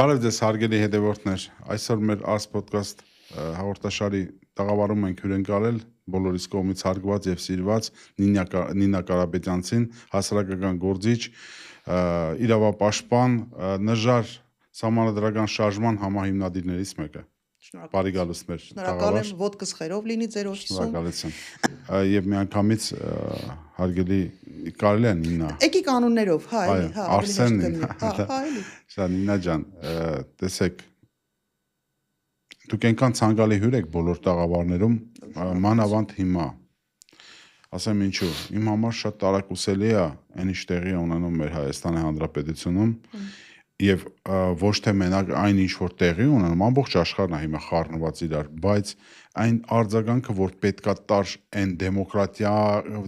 Բարև ձեզ հարգելի հետևորդներ, այսօր մեր Ars Podcast հաղորդաշարի տաղավարում ենք հյուրընկալել բոլորիս կողմից հարգված եւ սիրված Նինա Կարապետյանցին, հասարակական գործիչ, իրավապաշտպան, նժար սահմանադրական շարժման համահիմնադիրներից մեկը։ Բարի գալուստ մեր Շնորհակալ եմ, ոդկս խերով լինի ձեր օֆիսում։ Շնորհակալություն։ Եվ միանգամից հարգելի կարելի է Նինա։ Եկի կանոններով, հա, Արսենն, հա, էլի։ Շա Նինա ջան, տեսեք, դուք այնքան ցանկալի հյուր եք բոլոր տաղավարներում, մանավանդ հիմա։ Ասեմ ինչու, իմ համար շատ տարակուսելի է այն ինչ տեղի ունենում մեր Հայաստանի Հանրապետությունում եւ ոչ թե մենակ այն ինչ որ տեղի ունենում, ամբողջ աշխարհն է հիմա խառնված իրար, բայց այն արձագանքը, որ պետքա տար այն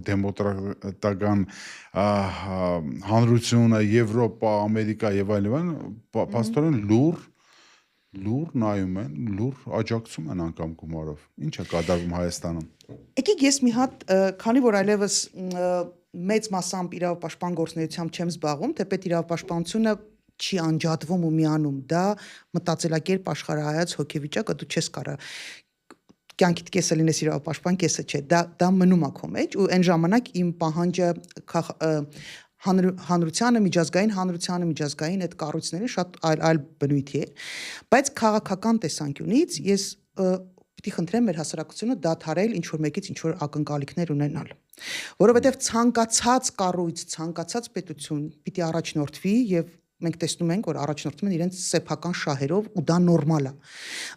դեմոկրատական հանրությունը, Եվրոպա, Ամերիկա եւ այլն, փաստորեն լուր նայում են, լուր աջակցում են անգամ գումարով։ Ինչ է կատարվում Հայաստանում։ Եկեք ես մի հատ, քանի որ այլևս մեծ մասամբ իրավապաշտպան գործունեությամբ չեմ զբաղվում, թեպետ իրավապաշտպանությունը չի անջատվում ու միանում, դա մտածելակերպ աշխարհայաց հոգեվիճակը դու չես կարող կյանքիդ կեսը լինես իրավապաշտպան, կեսը չէ, դա մնում է քո մեջ ու այն ժամանակ իմ պահանջը հանրությանը, միջազգային այդ կառույցները շատ այլ բնույթի է, բայց քաղաքական տեսանկյունից ես պիտի խնդրեմ մեր հասարակությունը դադարել ինչ որ մեկից ինչ որ ակնկալիքներ ունենալ, որովհետև ցանկացած կառույց, ցանկացած պետություն պիտի առաջնորդվի եւ մենք տեսնում ենք, որ առաջնորդում են իրենց սեփական շահերով ու դա նորմալ է։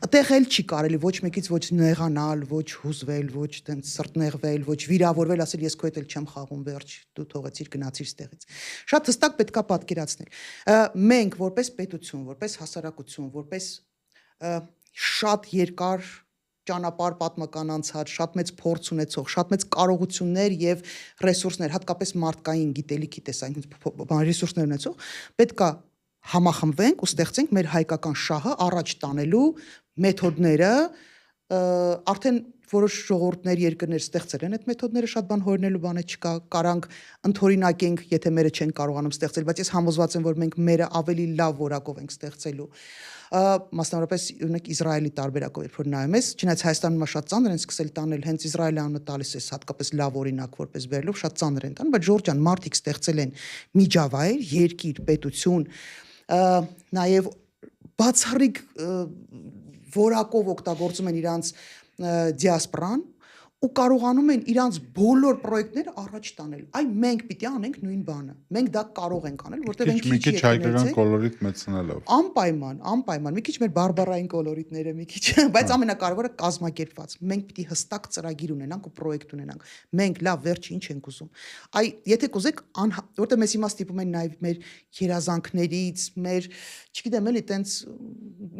Այդտեղ էլ չի կարելի ոչ մեկից ոչ նեղանալ, ոչ հուզվել, ոչ տենց սրտնեղվել, ոչ վիրավորվել, ասել ես քո հետ էլ չեմ խաղում, վերջ, դու թողեցիր գնացիր ստեղից։ Շատ հստակ պետքա պատկերացնել։ Մենք որպես պետություն, որպես հասարակություն, որպես շատ երկար ճանապարհ պատմական անցած, շատ մեծ փորձ ունեցող, շատ մեծ կարողություններ եւ ռեսուրսներ, հատկապես մարդկային գիտելիքի տեսանկյունից ռեսուրսներ ունեցող, պետքա համախմբվենք ու ստեղծենք մեր հայկական շահը առաջ տանելու մեթոդները, արդեն որոշ ժողովուրդներ, երկրներ ստեղծել են այդ մեթոդները, շատ բան հորինելու բանը չկա, կարանք ընդօրինակենք, եթե մերը չեն կարողանում ստեղծել, բայց ես համոզված եմ, որ մենք մերը ավելի լավ որակով ենք ստեղծելու։ Մասնավորապես ունեք Իսրայելի տարբերակով, երբ որ նայում ես, չնայած Հայաստանում շատ ծանր են սկսել տանել, հենց Իսրայելը անունը տալիս է հատկապես լավ օրինակ որպես բերելով, շատ ծանր են տան, բայց Ժորժան մարդիկ ստեղծել են միջավայր, երկիր, պետություն, նաև բացառիկ որակով օգտագործում են իրանց դիասպորան ու կարողանում են իրանց բոլոր պրոյեկտները առաջ տանել։ Այ մենք պիտի անենք նույն բանը։ Մենք դա կարող ենք անել, որտեղ ենք մի քիչ հայկական կոլորիտ մեծանալով։ Անպայման, մի քիչ մեր բարբարային կոլորիտները, մի քիչ, բայց ամենակարևորը կազմակերպված։ Մենք պիտի հստակ ծրագիր ունենանք ու պրոյեկտ ունենանք։ Մենք լավ վերջը ինչ ենք ուզում։ Այ եթե կուզեք, որտեղ մեզ հիմա ստիպում են նաև մեր երազանքներից, մեր, չգիտեմ, էլի տենց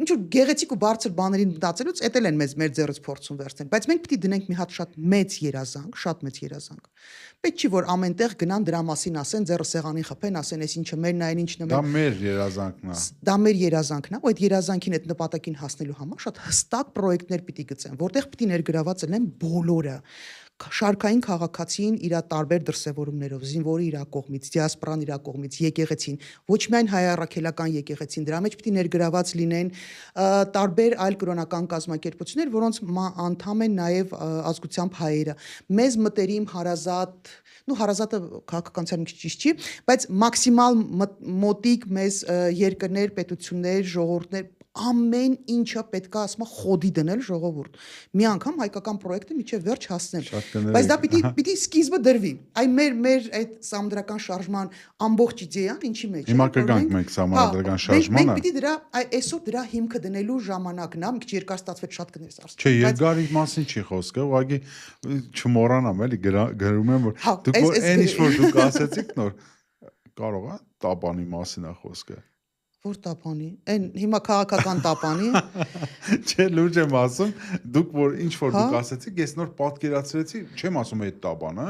ինչ որ գեղեցիկ ու բարձր բաներին մտածելուց էտել են մեր ձեռից փորձում վերցնել, բայց մենք պիտի դնենք մի հատ շատ մեծ երազանք։ Պետք չի որ ամենտեղ գնան դրա մասին ասեն, ձեռը սեղանին խփեն, ասեն, այս ինչը մերն է, այն ինչն է։ Դա մեր երազանքն է։ Դա մեր երազանքն է, ու այդ երազանքին այդ նպատակին հասնելու համար շատ հստակ պրոյեկտներ պիտի գծեն, որտեղ պիտի ներգրաված լինեն բոլորը։ Շարքային քաղաքացին իր տարբեր դրսևորումներով, զինվորի իր կողմից, դիասպորան իր կողմից, եկեղեցին, ոչ միայն հայ առաքելական եկեղեցին, դրա մեջ պիտի ներգրաված լինեն տարբեր այլ կրոնական կազմակերպություններ, որոնց անդամ են նաև ազգությամբ հայերը։ Մեզ մտերիմ հարազատ, հարազատը քաղաքականության մի քիչ ճիշտ չի, բայց մաքսիմալ մոտիկ մեզ երկրներ, պետություններ, ժողովուրդներ ամեն ինչը պետքա ասում խոդի դնել ժողովուրդ։ Մի անգամ հայկական պրոյեկտը միջև վերջ հասնել։ Բայց դա պիտի սկիզբը դրվի։ Այ մեր այդ սահմանադրական շարժման ամբողջ իդեան ինչի մեջ է։ Հիմա կգանք մենք սահմանադրական շարժմանը։ Մենք պիտի դրա այսօր դրա հիմքը դնելու ժամանակն է, մի քիչ երկար ստացվեց շատ կներես արս։ Չէ, երկարի մասին չի խոսքը, ուղղակի չմոռանամ էլի գրում եմ որ դուք այն ինչ որ դուք ասեցիք նոր կարող է տապանի մասին է խոսքը։ Որ տապանի, այն հիմա քաղաքական տապանի։ Չէ, լուրջ եմ ասում, դուք որ ինչ որ դուք ասեցիք, ես նոր պատկերացրեցի, չեմ ասում այդ տապանը,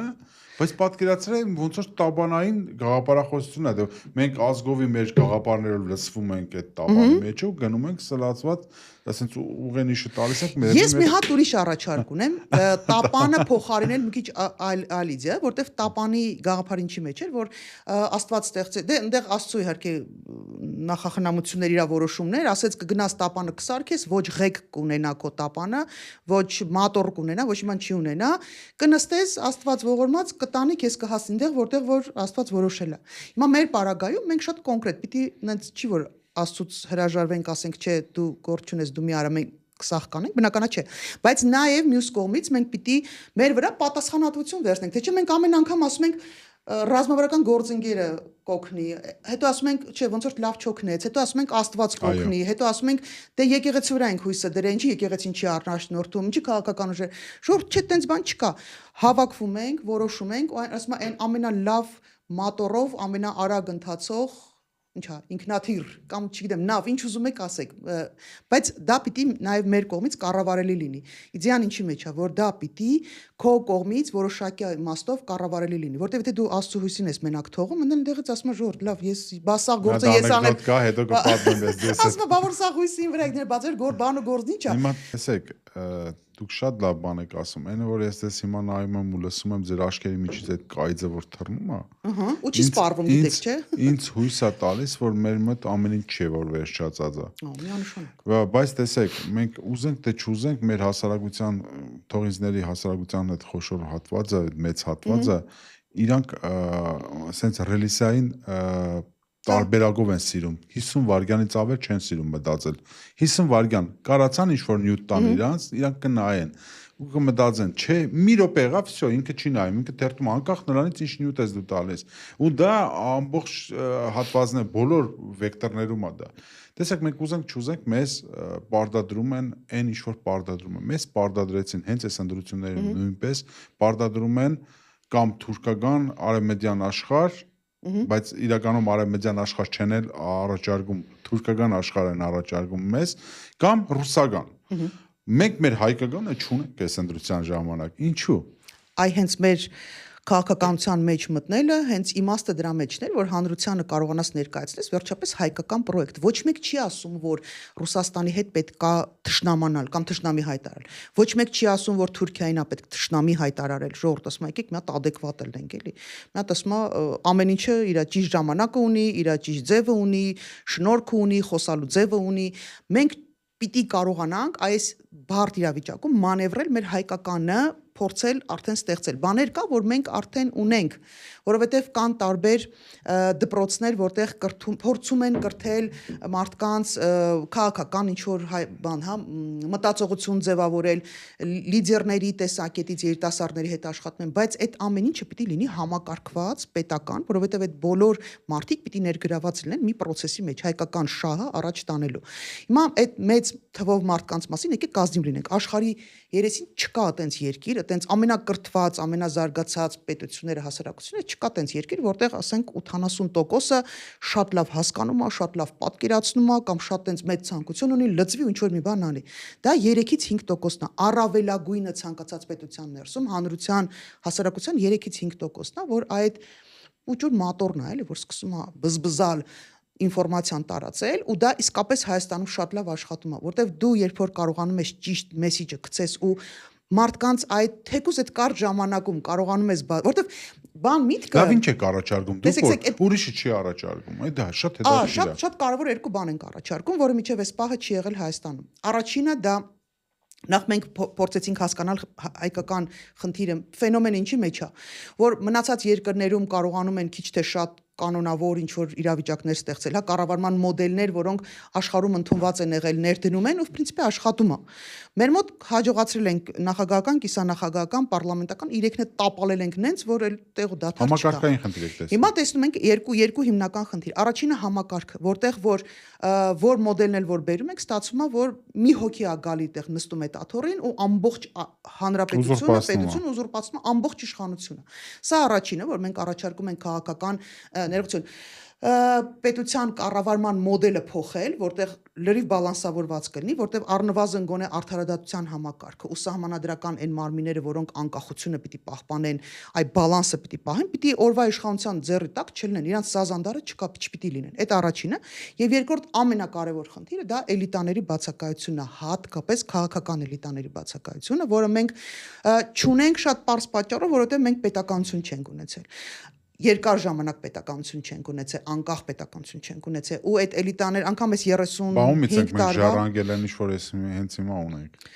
բայց պատկերացրել եմ ոնց որ տաբանային գաղափարախոսություն է, մենք ազգովի մեր գաղափարներով լսվում ենք այդ տաբանի մեջ ու գնում ենք սլացված, ասենց ուղենիշը տալիս ենք մեր։ Ես մի հատ ուրիշ առաջարկ ունեմ, տապանը փոխարինել մի քիչ այլ իդեա, որտեվ տապանի գաղափարը ինչի մեջ էր, որ Աստված ստեղծել, դե այնտեղ Աստծո իհարկե նախախնամություններ, իր որոշումներ, ասեց կգնաս տապանը կսարքես, ոչ ղեկ կունենա քո տապանը, ոչ մատոր կունենա, ոչ մի բան չի ունենա, կնստես Աստված ողորմած կտանի քեզ կհասնի այնտեղ, որտեղ որ Աստված որոշել է։ Հիմա մեր պարագայում մենք շատ կոնկրետ, պիտի նենց չի որ Աստծուց հրաժարվենք, ասենք, չէ, դու գործ չունես, դու մի արա, մենք կսախ կանենք, բնականա չէ, բայց նաև մյուս կողմից մենք պիտի մեր վրա պատասխանատվություն վերցնենք, թե չէ մենք ամեն անգամ ասում ենք ռազմավարական գործընկերը կօգնի, հետո ասում ենք, չէ, ոնց որ լավ չօգնեց, հետո ասում ենք Աստված կօգնի, հետո ասում ենք դե եկեղեցի վրա ենք հույսը դրել, ինչի եկեղեցին չի առաջնորդում, ինչի քաղաքական ուժեր, շուրջ չէ, տենց բան չկա, հավաքվում ենք, որոշում ենք, ու ասում են ամենալավ մատորով, ամենաարագ ընթացող ինչա ինքնաթիռ կամ չգիտեմ նավ ինչ ուզում եք ասեք բայց դա պիտի նաև մեր կողմից կառավարելի լինի իդեան ինչի մեջ է որ դա պիտի քո կողմից որոշակի իմաստով կառավարելի լինի որտեղ եթե դու Աստծո հույսին ես մենակ թողում ընդ այնտեղից ասում ես ժողովուրդ լավ ես բասա գործը ես անեմ կա հետո կպատմեմ ես դες ասում բա որ սա հույսին վրա եկներ բացեր գոր բանը գործն ի՞նչ է հիմա տեսեք դուք շատ լավ բան եք ասում այնը որ ես դες հիմա նայում եմ ու լսում եմ ձեր աչքերի միջից այդ կայծը որ թռնում է ու չի սպառվում գիտեք չէ ինձ հույս է տալիս որ մեր մոտ ամեն ինչ չէ որ վերջացած է միանշանակ բայց տեսեք մենք ուզենք թե չուզենք մեր հասարակության թողինձների հասարակության այդ խոշոր հատվածը մեծ հատվածը իրանք ասենց ռելիսային տարբերակով են սիրում 50 վայրկյանից ավել չեն սիրում մտածել 50 վայրկյան կարացան ինչ որ նյութ տան իրանք կնայեն ու կմտածեն չէ մի րոպե եղավ всё ինքը չի նայում ինքը թերթում անկախ նրանից ինչ նյութ ես դու տալիս ու դա ամբողջ հատվածն է բոլոր վեկտորներում է դա տեսեք մենք ուզենք չուզենք մեզ պարտադրում են այն ինչ որ պարտադրում են մեզ պարտադրեցին հենց այս ընդրությունները նույնպես պարտադրում են կամ թուրքական արևմտյան աշխարհ բայց իրականում արևմտյան աշխարհ չեն էլ առաջարկում թուրքական աշխարհ են առաջարկում մեզ կամ ռուսական մենք մեր հայկականը չունենք այս ընդրության ժամանակ ինչու այ հենց մեր քաղաքականության մեջ մտնելը հենց իմաստը դրա մեջն էր որ հանրությանը կարողանաս ներկայացնես վերջապես հայկական պրոյեկտ ոչ մեկ չի ասում որ Ռուսաստանի հետ պետքա թշնամանալ կամ թշնամի հայտարարել ոչ մեկ չի ասում որ Թուրքիային է պետք թշնամի հայտարարել ժողովուրդ ասում եկեք մի հատ ադեկվատ լինենք էլի մի հատ ասում ամեն ինչը իր ճիշտ ժամանակը ունի իր ճիշտ ձևը ունի շնորհքը ունի խոսալու ձևը ունի մենք պիտի կարողանանք այս բարդ իրավիճակում մանևրել մեր հայկականը փորձել արդեն ստեղծել բաներ կա որ մենք արդեն ունենք որովհետև կան տարբեր դպրոցներ որտեղ փորձում են կրթել մարդկանց քաղաքական ինչ որ բան հա մտածողություն ձևավորել լիդերների տեսակետից երիտասարդների հետ աշխատում են բայց այդ ամեն ինչը պիտի լինի համակարգված պետական որովհետև այդ բոլոր մարդիկ պիտի ներգրաված լինեն մի process-ի մեջ հայկական շահը առաջ տանելու հիմա այդ մեծ թվով մարդկանց մասին եկեք կազմիմ լինենք աշխարհի երեսին չկա այտենց երկիր այտենց ամենակրթված ամենազարգացած պետությունները հասարակությունները չկա այտենց երկիր որտեղ ասենք 80%-ը շատ լավ հասկանում է շատ լավ պատկերացնում է կամ շատ այտենց մեծ ցանկություն ունի լծվի ու ինչ որ մի բան անի դա 3-ից 5%-ն է առավելագույնը ցանկացած պետության ներսում հանրության հասարակության 3-ից 5%-ն է որ այդ ուճուր մատորն է էլի որ սկսում է բզբզալ ինֆորմացիան տարածել ու դա իսկապես Հայաստանում շատ լավ աշխատում է որտեվ դու երբ որ կարողանում ես ճիշտ մեսիջը գցես ու մարդկանց այդ թեկուզ այդ կարճ ժամանակում կարողանում ես որտեվ բան միտքը լավ ինչ եք առաջարկում դուք որ ուրիշը չի առաջարկում այդ դա շատ հետաքրքիր է շատ կարևոր երկու բան ենք առաջարկում որը միջև այս պահը չի եղել Հայաստանում առաջինը դա նախ մենք փորձեցինք հասկանալ հայկական խնդիրը ֆենոմենը ինչի մեջ է որ մնացած երկրներում կարողանում են քիչ թե շատ կանոնավոր ինչ որ իրավիճակներ ստեղծել, հա կառավարման մոդելներ, որոնք աշխարհում ընդունված են եղել, ներդնում են ու в принципе աշխատում է։ Մեր մոտ հաջողացրել ենք նախագահական, կիսանախագահական, պարլամենտական 3-ն է տապալել ենք նենց, որ էլ տեղը դադար չկա։ Համակարգային խնդիր եք տեսնում։ Հիմա տեսնում ենք երկու հիմնական խնդիր։ Առաջինը համակարգը, որտեղ որ մոդելն էլ որ բերում ենք, ստացվում է, որ մի հոգի է գալի տեղ նստում է աթոռին ու ամբողջ հանրապետությունը, պետությունը ուզուրպացնում է ամբողջ իշխանությունը։ Սա առաջինը, որ մենք առաջարկում ենք քաղաքական ներողություն պետության կառավարման մոդելը փոխել, որտեղ լրիվ բալանսավորված կլինի, որտեղ առնվազն գոնե արդարադատության համակարգը ու սահմանադրական այն մարմինները, որոնք անկախությունը պիտի պահպանեն, այ բալանսը պիտի պահեն, պիտի օրվա իշխանության ձեռի տակ չլինեն, իրանց սազանդարը չպիտի լինեն։ Այդ առաջինը, եւ երկրորդ ամենակարևոր խնդիրը դա էլիտաների բացակայությունն է, հատկապես քաղաքական էլիտաների բացակայությունը, որը մենք չունենք շատ պարզ պատճառով, որովհետեւ մենք պետականություն չենք ունեցել։ երկար ժամանակ պետականություն չենք ունեցել, անկախ պետականություն չենք ունեցել ու այդ էլիտաներ անգամ այս 35 մենք ժառանգել են ինչ-որ հենց հիմա ունենք։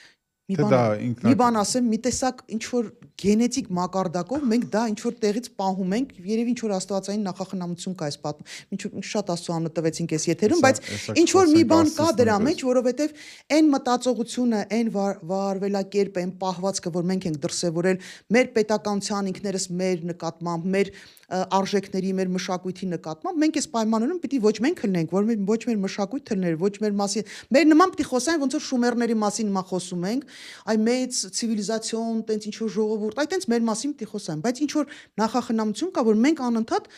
Մի բան ասեմ, մի տեսակ ինչ-որ գենետիկ մակարդակով մենք դա ինչ-որ տեղից պահում ենք, երևի ինչ-որ աստվածային նախախնամություն կա այս պատմում, շատ աստծո անունը տվեցինք այս եթերում, բայց ինչ-որ մի բան կա դրա մեջ, որովհետև այն մտածողությունը, այն վարվելակերպը, այն պահվածքը, որ մենք ենք դրսևորել մեր պետականության ինքներս մեր նկատմամբ, մեր արժեքների, մեր մշակույթի նկատմամբ, մենք այս պայմաններում պիտի ոչ մենք լնենք, որ ոչ մեր մշակույթը լներ, ոչ մեր մասին, մեր նման պիտի խոսային, ոնց որ շումերների մասին հիմա խոսում ենք, այ մեծ ցիվիլիզացիոն, տենց ինչ որ ժողովուրդ, այ տենց մեր մասին պիտի խոսային, բայց ինչ որ նախախնամություն կա, որ մենք անընդհատ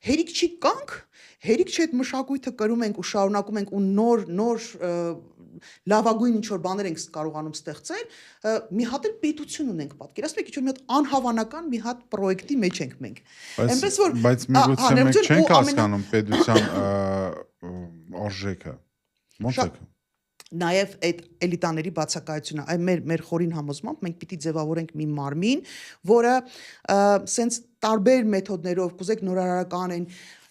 հերիք չի կանք, հերիք չի այդ մշակույթը կրում ենք ու շարունակում ենք ու նոր լավագույն ինչ որ բաներ ենք կարողանում ստեղծել, մի հատ էլ պետություն ունենք պատկերացնում եք, ինչ որ մի հատ անհավանական մի հատ պրոյեկտի մեջ ենք մենք։ Այնպես որ բայց միգուցե մենք չենք հասկանում պետության արժեքը։ Ոնց է։ Նաև այդ էլիտաների բացակայությունը, այ մեր խորին համոզմամբ մենք պիտի ձևավորենք մի մարմին, որը սենց տարբեր մեթոդներով, կուզեք նորարարական են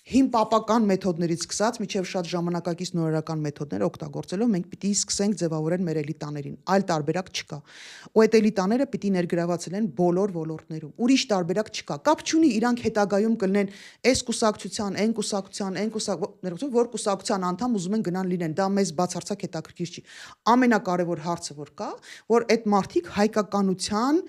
հին պապական մեթոդներից սկսած միջև շատ ժամանակակից նորարարական մեթոդներ օգտագործելով մենք պիտի սկսենք ձևավորել մեր էլիտաներին, այլ տարբերակ չկա։ Ու այդ էլիտաները պիտի ներգրավված լինեն բոլոր ոլորտներում։ Ուրիշ տարբերակ չկա։ Կապ չունի իրանք հետագայում կլինեն այս կուսակցության, այն կուսակցության, որ կուսակցության անդամ ուզում են գնան լինեն։ Դա մեզ բացարձակ հետաքրքիր չի։ Ամենակարևոր հարցը որ կա, որ այդ մարդիկ հայկականության,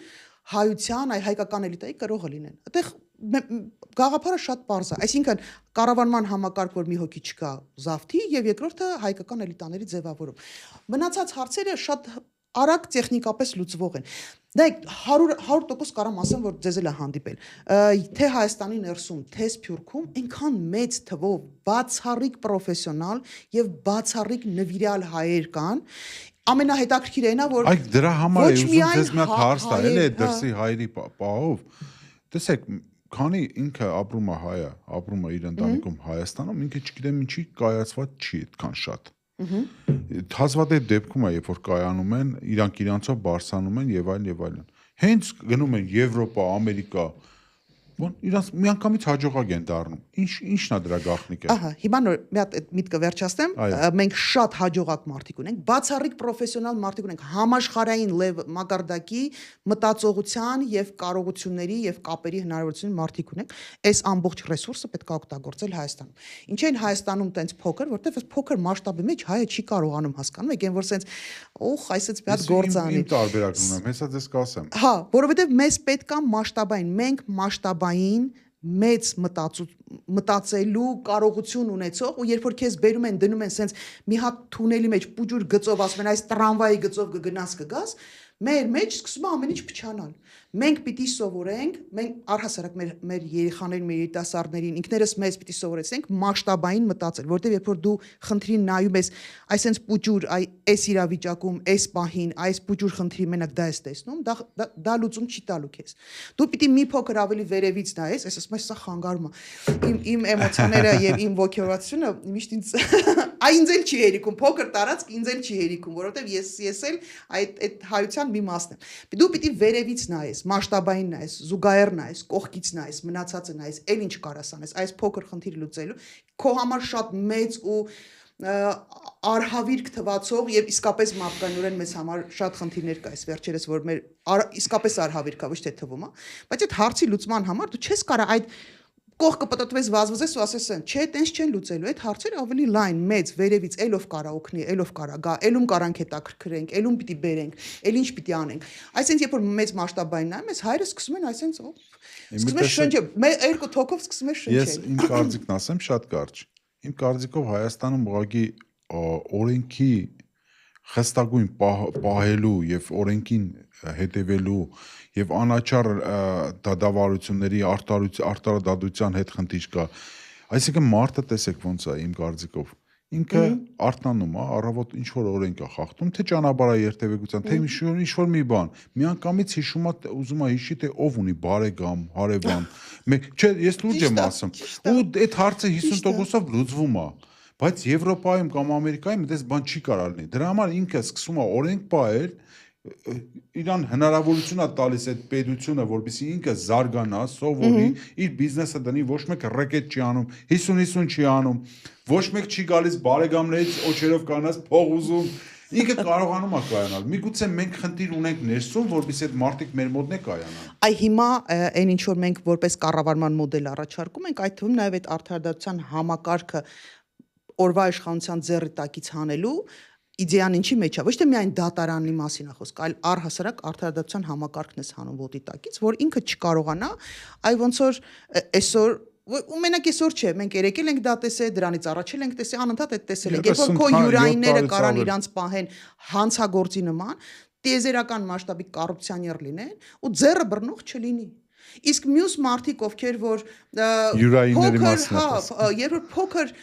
հայության, այ հայկական էլիտայի կրողը լինեն։ Այդտեղ գաղափարը շատ պարզ է, այսինքն կառավարման համակարգ, որ մի հոգի չկա զավթի եւ երկրորդը հայկական էլիտաների ձևավորում։ Մնացած հարցերը շատ արագ տեխնիկապես լուծվող են։ Դեք 100% կարամ ասեմ, որ ձեզ էլ է հանդիպել։ Թե Հայաստանի ներսում, թե Սփյուռքում այնքան մեծ թվով բացառիկ պրոֆեսիոնալ եւ բացառիկ նվիրյալ հայեր կան, ամենահետաքրքիրը այն է, որ այ դրա համար է ուզում ձեզ մի հատ հարց տալ, էլի այդ դրսի հայերի պահով։ Տեսեք, քանի ինքը ապրում է հայը, ապրում է իր ընտանիքում Հայաստանում, ինքը չգիտեմ ինչի կայացված չի այդքան շատ։ Հազվադեպ դեպքում է, երբ որ կայանում են, իրանցով բարձրանում են եւ այլն։ Հենց գնում են Եվրոպա, Ամերիկա, ոնց իրանց միանգամից հաջողակ են դառնում։ Ինչն է դրա գաղտնիքը։ Ահա, հիմա նոր մի հատ այդ միտքը վերջացնեմ, մենք շատ հաջողակ մարդիկ ունենք, բացառիկ պրոֆեսիոնալ մարդիկ ունենք, համաշխարհային մակարդակի մտածողության եւ կարողությունների եւ կապերի հնարավորություն մարդիկ ունենք, այս ամբողջ ռեսուրսը պետք է օգտագործել Հայաստանում։ Ինչ են Հայաստանում տենց փոքր, որտեղ այս փոքր մասշտաբի մեջ հայը չի կարողանում հասկանում, եկեն որ սենց այսպես մի հատ գործ անի։ Իմ տարբերակն ունեմ, հեսա ձեզ կասեմ։ Հա, որովհետեւ մեզ պետք է մասշտաբային, մենք մասշտաբային մեծ մտածելու կարողություն ունեցող ու երբ որ քեզ բերում են դնում են սենց մի հատ թունելի մեջ պուջուր գծով ասում են այս տրամվայի գծով կգնաս մեր մեջ սկսում է ամեն ինչ փչանալ մենք պիտի սովորենք մենք առհասարակ մեր երեխաներին մեր երիտասարդներին ինքներս մեզ պիտի սովորեցնենք մասշտաբային մտածել որտեղ երբ որ դու խնդրին նայում ես այսենց պուջուր այս իրավիճակում այս պահին այս պուջուր խնդրի մենակ դա ես տեսնում դա լուծում չի տալու քեզ դու պիտի մի փոքր ավելի վերևից նայես այս ասում ես սա խանգարում է իմ էմոցիաները եւ իմ ոգևորվածությունը միշտ ինձ ինձ էլ չի հերիքում փոքր տարածք ինձ էլ չի հերիքում որովհետեւ ես էլ այդ հայության մի մասն եմ դու պիտի վերևից նայես մասշտաբային նայես զուգահեռ նայես կողքից նայես մնացածը նայես էլ ինչ կարաս անես այս փոքր խնդիր լուծելու քո համար շատ մեծ ու արհավիրք թվացող եւ իսկապես մապկանորեն մեզ համար շատ խնդիրներ կա այս վերջերս որ մեր իսկապես արհավիրք է ոչ թե թվում է բայց այդ հարցի լուծման համար դու չես կարա այդ կողքը պատտվես վազվզես ու ասես են չէ տենց չեն լուծելու այդ հարցերը ավելի լայն մեծ վերևից ելով կարա օգնի ելով կարա գա ելում կարանք հետաքրքրենք ելում պիտի բերենք ել ինչ պիտի անենք այսինքն երբ որ մեծ մասշտաբային նայում ես հայրը սկսում են այսինքն սկսում է շնչել երկու թոքով սկսում է շնչել ես իմ կարծիքն ասեմ շատ կարճ իմ կարծիքով Հայաստանում ուղղակի օրենքի խստագույն պահելու եւ օրենքին հետևելու եւ անաչառ դադարությունների արտարադատության հետ խնդիր կա այսինքն մարդը տեսեք ոնց է իմ կարծիքով ինքը արտանում է առավոտ ինչ որ օրենք է խախտում թե ճանապարհաերթևեկության թե ինչ որ մի բան միանգամից հիշում է ուզում է հիշի թե ով ունի բարեկամ հարևան չէ ես լուրջ եմ ասում ու այդ հարցը 50%-ով լուծվում է բայց Եվրոպայում կամ Ամերիկայում այդպես բան չի կարող լինի դրա համար ինքը սկսում է օրենք պահել իրան հնարավորություն է տալիս այդ պետությունը, որպեսզի ինքը զարգանա, սովորի, իր բիզնեսը դնի, ոչ մեկ ռեկետ չի անում, 50-50 չի անում, ոչ մեկ չի գալիս բարեկամներից օջերով կանած փող ուզում, ինքը կարողանում է կայանալ։ Միգուցե մենք խնդիր ունենք ներսում, որպեսզի այդ մարդիկ մեր մոտ է կայանան։ Այ հիմա այն ինչ որ մենք որպես կառավարման մոդել առաջարկում ենք, այդ թվում նաև այդ արդարադատության համակարգը օրվա իշխանության ձեռի տակից հանելու իդեան ինչի մեջ է, ոչ թե միայն դատարանի մասին է խոսք, այլ առհասարակ արդարադատության համակարգն է հանում ոտի տակից, որ ինքը չկարողանա, այ ոնց որ այսօր ու մենակ այսօր չէ, մենք երեկել ենք դա տեսել, դրանից առաջ ենք տեսել, անընդհատ այդ տեսել ենք, երբ որ քո յուրայինները կարան իրանց պահեն հանցագործի նման, տիեզերական մասշտաբի կոռուպցիոներ լինեն ու ձեռը բռնող չլինի։ Իսկ մյուս մարդիկ, ովքեր որ յուրայինների մասն է, երբ որ փոքր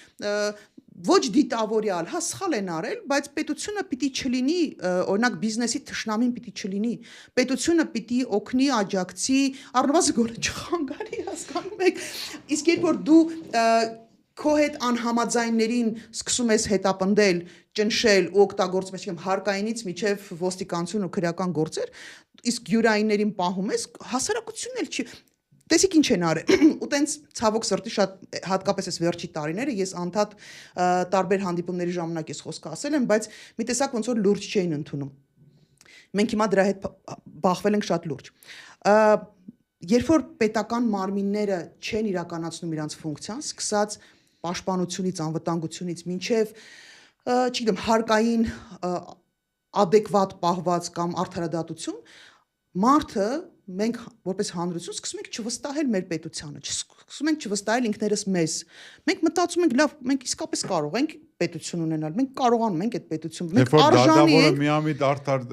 ոչ դիտավորյալ, հա սխալ են արել, բայց պետությունը պիտի չլինի, օրինակ բիզնեսի թշնամին պիտի չլինի, պետությունը պիտի օգնի, աջակցի, առնվազն գոնե չխանգարի, հասկանում եք, իսկ երբ որ դու քո հետ անհամաձայններին սկսում ես հետապնդել, ճնշել ու օգտագործում ես հարկայինից միջև ոստիկանություն ու քրեական գործեր, իսկ յուրայիններին պահում ես, հասարակությունն էլ չի Տեսիք ինչ են արել, ու տենց ցավոք սրտի շատ հատկապես այս վերջի տարիները ես անդադ տարբեր հանդիպումների ժամանակ ես խոսքը ասել եմ, բայց մի տեսակ ոնց որ լուրջ չէին ընդունում։ Մենք հիմա դրա հետ բախվել ենք շատ լուրջ։ Երբ որ պետական մարմինները չեն իրականացնում իրենց ֆունկցիան, սկսած պաշտպանությունից, անվտանգությունից մինչև, չգիտեմ, հարկային adekvat պահված կամ արդարադատություն, մարդը մենք որպես հանրություն սկսում ենք չվստահել մեր պետությանը, սկսում ենք չվստահել ինքներս մեզ։ Մենք մտածում ենք, լավ, մենք իսկապես կարող ենք պետություն ունենալ, մենք կարողանում ենք այդ պետությունը, մենք արժանի ենք։ Միամիտ արդար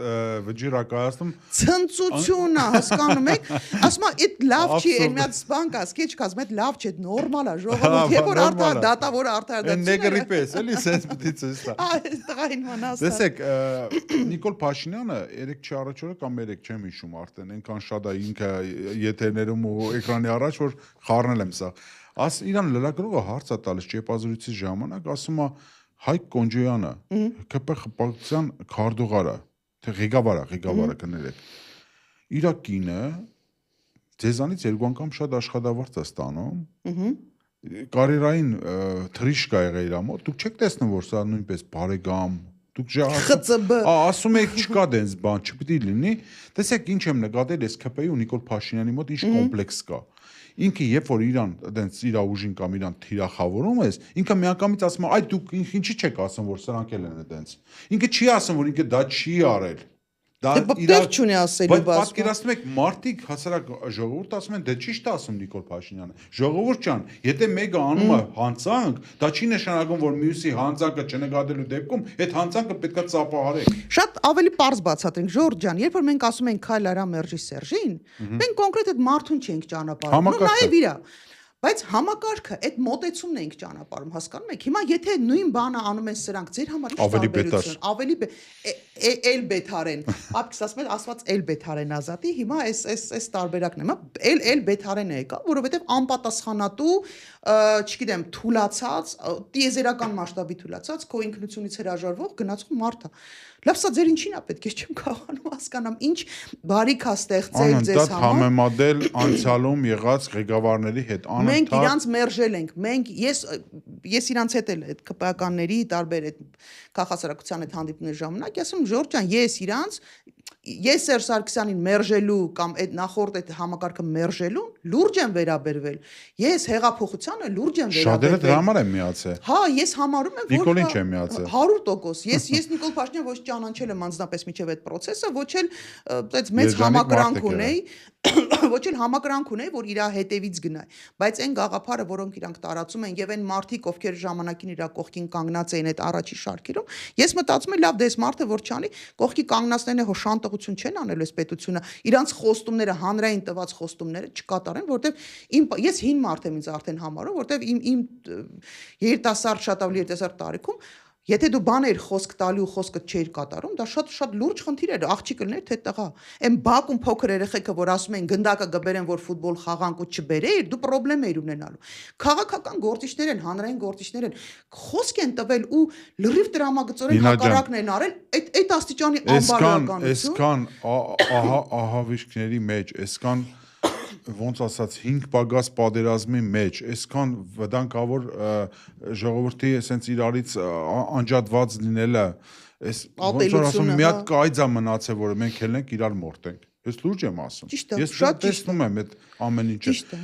վճիռ կայացնում ցնծությունն է, հասկանում եք, ասում եմ, այդ լավ չի, այն մի հատ բան կա, սկեչ կա, ասում եմ, այդ լավ չէ, նորմալ է, ժողովուրդ, երբ որ արդար դատավոր արդարադատություն է։ Նեգրի պես, էլի, sense պիտի ցույց տա։ Այս տղային մանաստ։ Տեսեք, Նիկոլ Փաշինյանը 3 առաջ օրը կամ 3 չեմ հիշում արդեն, այնքան շատ է ինքը եթերներում ու էկրանի առաջ, որ խառնել եմ սա։ Իրան լրագրողը հարց է տալիս ճեպազրույցի ժամանակ, ասում է Հայկ Կոնջոյանը, ԿՊ խմբակցության քարտուղարը, թե ղեկավարը կներեք։ Իր կինը ձեզանից 2 անգամ շատ աշխատավարձ է ստանում։ Կարիերային թրիշկ է եղել իր մոտ, դուք չեք տեսնում, որ սա նույնպես բարեկամ, դուք ԽՑԲ ասում եք չկա դենց բան, չպիտի լինի։ Տեսեք ինչ եմ նկատել ես ԿՊ-ի ու Նիկոլ Փաշինյանի մոտ ինչ կոմպլեքս կա։ Ինքը երբ որ իրան այդենց իր ուժին կամ իրան թիրախավորում ես, ինքը միանգամից ասում է, այ դուք ինչի չեք ասում, որ սրանք էլ են այդենց։ Ինքը չի ասում, որ ինքը դա չի արել։ Դա իրար չունի ասելու բայց պատկերացնում եք մարդիկ հասարակ ժողովուրդ ասում են դե ճիշտ է ասում Նիկոլ Փաշինյանը ժողովուրդ ջան եթե մեկը անում է հանցանք դա չի նշանակում որ մյուսի հանցանքը չնկատելու դեպքում այդ հանցանքը պետքա ծափահարեք շատ ավելի པարզ բացատրենք Ժորժ ջան երբ որ մենք ասում ենք քայլ արա մերժի Սերժին մենք կոնկրետ այդ մարդուն չենք ճանապարհում ու նաև իրա Բայց համակարգը այդ մոտեցումն ենք ճանապարհում, հասկանում եք։ Հիմա եթե նույն բանը անում են սրանք, ձեր համար ինչ տարբերություն, ավելի էլ բեթարեն։ Ապքս ասում են, ասված էլ բեթարեն ազատի, հիմա այս տարբերակն է, հիմա էլ բեթարեն է եկա, որովհետև անպատասխանատու, չգիտեմ, թուլացած, տիեզերական մասշտաբի թուլացած, քո ինքնությունից հրաժարվող գնացող մարդ է։ Լավ, սա ձեր ինչին է պետք է չեմ կարողանում հասկանամ, ինչ բարիք է ստեղծել ձեզ համար։ Անընդհատ համեմատել անցյալում եղած ղեկավարների հետ, Մենք իրանց մերժել ենք, ես իրանց հետ էլ այդ ԿՊ-ականների տարբեր այդ քաղաքասարակության այդ հանդիպումների ժամանակ ասում Ժորժ ջան, ես Սերժ Սարգսյանին մերժելու կամ այդ նախորդ այդ համակարգը մերժելուն լուրջ եմ վերաբերվել։ Ես հեղափոխությանը լուրջ եմ վերաբերվել։ Շատերը դրա համար են միացել։ Հա, ես համարում եմ, որ Նիկոլին չեմ միացել։ 100%։ Ես Նիկոլ Փաշինյանը ոչ ճանաչել եմ անձնապես միջև այդ process-ը, ոչ էլ այդպես մեծ համակրանք ունեի, ոչ էլ համակրանք ունեի, որ իր հետևից գնայի։ Բայց այն գաղափարը, որոնք իրանք տարածում են եւ այն մարդիկ, ովքեր ժամանակին իր կողքին կանգնած էին այդ առաջի շարքերում, ես մտածում եմ, լավ, դες մարդը որ չանի, կողքի կանգնածներն է հո շանտողություն չեն անել այս պետությունը, իրանց խոստումները, հանրային տված խոստումները չկատարեն, որտեվ ես հին մարդ եմ ինձ արդեն համարում, որտեվ իմ երիտասարդ շատ ավելի երիտասարդ տարիքում Եթե դու բաներ խոսք տալու խոսքը չէիր կատարում, դա շատ լուրջ խնդիր էր, աղջիկը լներ թե տղա։ Այն բակում փոքր երեխեքը, որ ասում են գնդակը գբերեն, որ ֆուտբոլ խաղանք ու չբերեիր, դու խնդրեմ էիր ունենալու։ Քաղաքական գործիչներ են, հանրային գործիչներ են, խոսք են տվել ու լրիվ տրամագծորեն հակառակն են արել, այդ աստիճանի անբարոյականություն։ Այսքան ահավիշքների մեջ, այսքան ոնց ասած 5 պագաս պատերազմի մեջ, այսքան վտանգավոր ժողովրդի այսենց իրարից անջատված լինելը, այս ոնց որ ասում մի հատ կայծա մնացել, որ մենք ելնենք իրար մորտենք։ Ես լուրջ եմ ասում։ Ես տեսնում եմ այդ ամեն ինչը։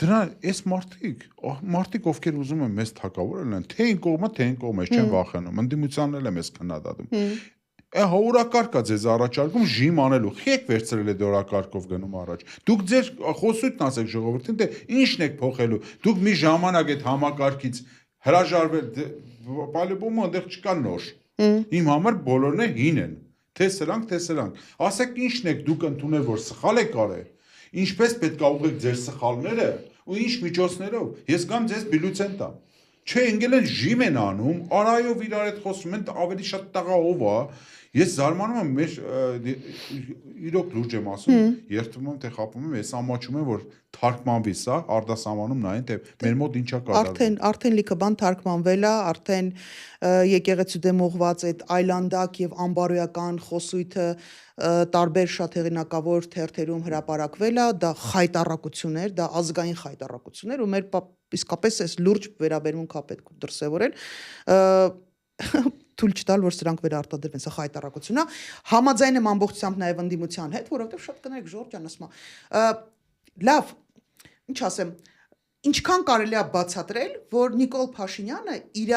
Դրա այս մարդիկ ովքեր ուզում են մեզ թակավորել են, թե այն կողմը, թե այն կողմը, չեն վախենում։ Ընդդիմությանն էլ եմ ես քննադատում։ Օրակարգ է ձեզ առաջարկում ժիմ անելու, եք վերցրել այդ օրակարգով գնում առաջ։ Դուք ձեր խոսույթն ասեք ժողովրդին, թե ինչն եք փոխելու։ Դուք մի ժամանակ այդ համակարգից հրաժարվել, բալեբոմը այնտեղ չկա նոր։ Իմ համար բոլորն հին են։ Թե սրանք։ Ասեք ինչն եք դուք ընդունել, որ սխալ եք արել։ Ինչպես պետք է ուղղեք ձեր սխալները ու ինչ միջոցներով։ Ես գամ ձեզ բիլուցեն տամ։ Չէ, ընկել են ժիմ են անում, արայով իրար հետ խոսում են, ավելի շատ տղա ով է։ Ես զարմանում եմ, մեր իրոք լուրջ եմ ասում, երդվում եմ, թե խապում եմ, ես ամաչում եմ, որ թարգմանվի սա, արտասահմանում նայեն, թե մեր մոտ ինչա կատարվում։ Արդեն լիքը բան թարգմանվել է, արդեն եկեղեցու դեմ ուղղված այդ այլանդակ եւ անբարոյական խոսույթը տարբեր շատ հեղինակավոր թերթերում հրապարակվել է, դա խայտառակություն էր, դա ազգային խայտառակություն էր ու մեր իսկապես այս լուրջ վերաբերմունք է պետք դրսևորել թույլ չտալ, որ սրանք վերարտադրվեն, սա խայտառակություն է։ Համաձայն եմ ամբողջությամբ նաև ընդդիմության հետ, որովհետև շատ կներեք Ժորժ ջան, ասում է։ Լավ, ինչ ասեմ, ինչքան կարելի է բացատրել, որ Նիկոլ Փաշինյանը իր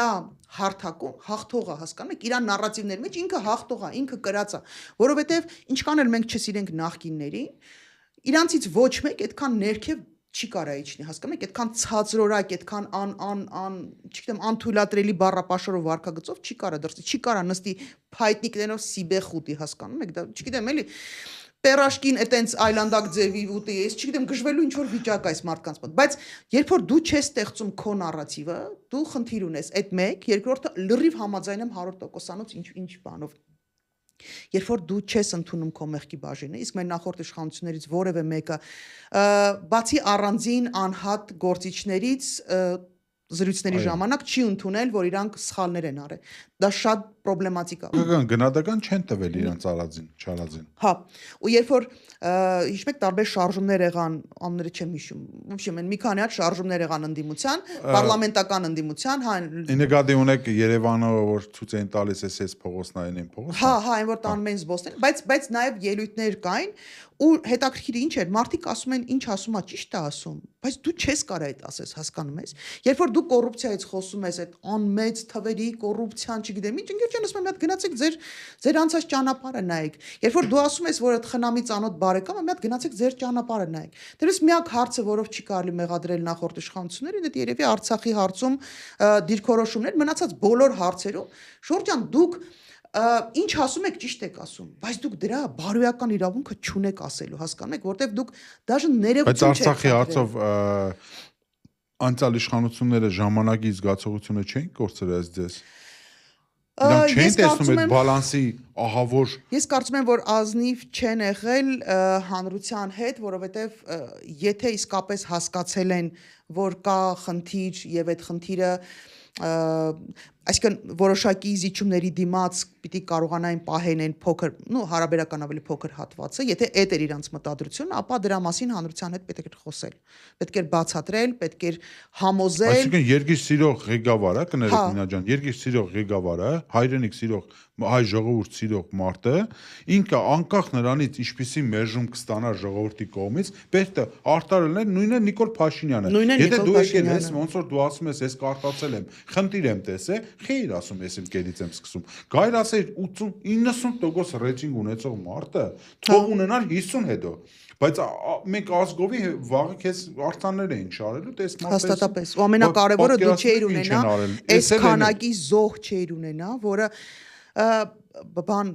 հարթակում հաղթող է, հասկանում եք, իր նարատիվների մեջ ինքը հաղթող է, ինքը կրած է, որովհետև ինչքան էլ մենք չսիրենք նախկիններին, իրանցից ոչ մեկ այդքան ներքև չի կարա իջնի, հասկանում եք, այդքան ցածրորակ, այդքան չգիտեմ, անթույլատրելի բառապաշարով վարքագծով չի կարա դրսի, չի կարա նստի փայտնիկներով սիբեխ ուտի, հասկանում եք, դա չգիտեմ, էլի պերաշկին այտենց այլանդակ ձևի ուտի, ես չգիտեմ, գժվելու ինչ որ վիճակ այս մարդկանց մոտ, բայց երբ որ դու չես ստեղծում քո նարատիվը, դու խնդիր ունես, այդ մեկ, երկրորդը լրիվ համաձայն եմ 100%-անոց ինչ բանով Երբ որ դու չես ընդունում քո մեղքի բաժինը, իսկ մեր նախորդ իշխանություններից որևէ մեկը բացի առանձին անհատ գործիչներից զրույցների ժամանակ չի ընդունել, որ իրանք սխալներ են արել։ Դա շատ պրոբլեմատիկ է։ Գնահատական չեն տվել իրանց արածին, չարածին։ Հա, ու երբ որ հիշում եք տարբեր շարժումներ եղան, անունները չեմ հիշում, ուրիշ մի քանի հատ շարժումներ եղան ընդդիմության, պարլամենտական ընդդիմության, հա։ Նկատի ունեք Երևանը, որ ցույց են տալիս էս փողոցներին են փողոց։ Հա, այն որ տանում են զբոսնել, բայց նաև ելույթներ կային ու հետաքրքիրը ինչ էր, մարդիկ ասում են, ինչ ասում է, ճիշտ է ասում, բայց դու չես կարող այդ ասես, հասկանում ես։ Երբ որ դու կոռուպցիայից խոսում ես, այդ անմեծ թվերի կոռուպցիան, չգիտեմ, ինչ ընկերոջան ասում եմ, մի հատ գնացեք ձեր անցած ճանապարհը նայեք։ Երբ որ դու ասում ես, որ այդ խնամի ծանոթ բարեկամը, մի հատ գնացեք ձեր ճանապարհը նայեք։ Դրանից միակ հարցը, որով չի կարելի մեղադրել նախորդ իշխանություններին, դա երևի Արցախի հարցում դիրքորոշումներ, մնացած բոլոր հարցերում, Շուրջան, դուք ինչ ասում եք, ճիշտ եք ասում, բայց դուք դրա բարոյական իրավունքը չունեք ասելու, հասկանում եք, որտեվ դուք դաժե ներողություն չեք։ Բայց Արցախի հարցով անցյալ իշխանությունները ժամանակի զգացողությունը չէին կորցրել ձեզ։ Իրանք չեն տեսնում այդ բալանսի ահավոր։ Ես կարծում եմ, որ ազնիվ չեն եղել հանրության հետ, որովհետև եթե իսկապես հասկացել են, որ կա խնդիր եւ այդ խնդիրը այսինքն որոշակի զիջումների դիմաց պիտի կարողանային պահեն այն փոքր, հարաբերական ավելի փոքր հատվածը, եթե այդ էր իրանց մտադրությունը, ապա դրա մասին հանրության հետ պետք է խոսել։ Պետք է բացատրել, պետք է համոզել։ Այսինքն երկիր սիրող ղեկավարը, կներեք Նինա ջան, երկիր սիրող ղեկավարը, հայրենիք սիրող, հայ ժողովուրդ սիրող մարդը, ինքը անկախ նրանից ինչպիսի մերժում կստանա ժողովրդի կողմից, պետք է արտարելներ նույնը Նիկոլ Փաշինյանը։ Եթե դու եկել ես, ոնց որ դու ասում ես, ես կարտացել եմ, խնդիր եմ տեսել, խեյր ասում ես իմ կերից եմ սկսում։ Գայր ասեր 80-90% ռեյտինգ ունեցող մարդը թող ունենար 50 հետո։ Բայց մենք ազգովի վաղը քեզ արտաններ էին շարելու, տես մապես։ Հաստատապես։ Ու ամենակարևորը դու չէիր ունենա, այս քանակի զոհ չէիր ունենա, որը բան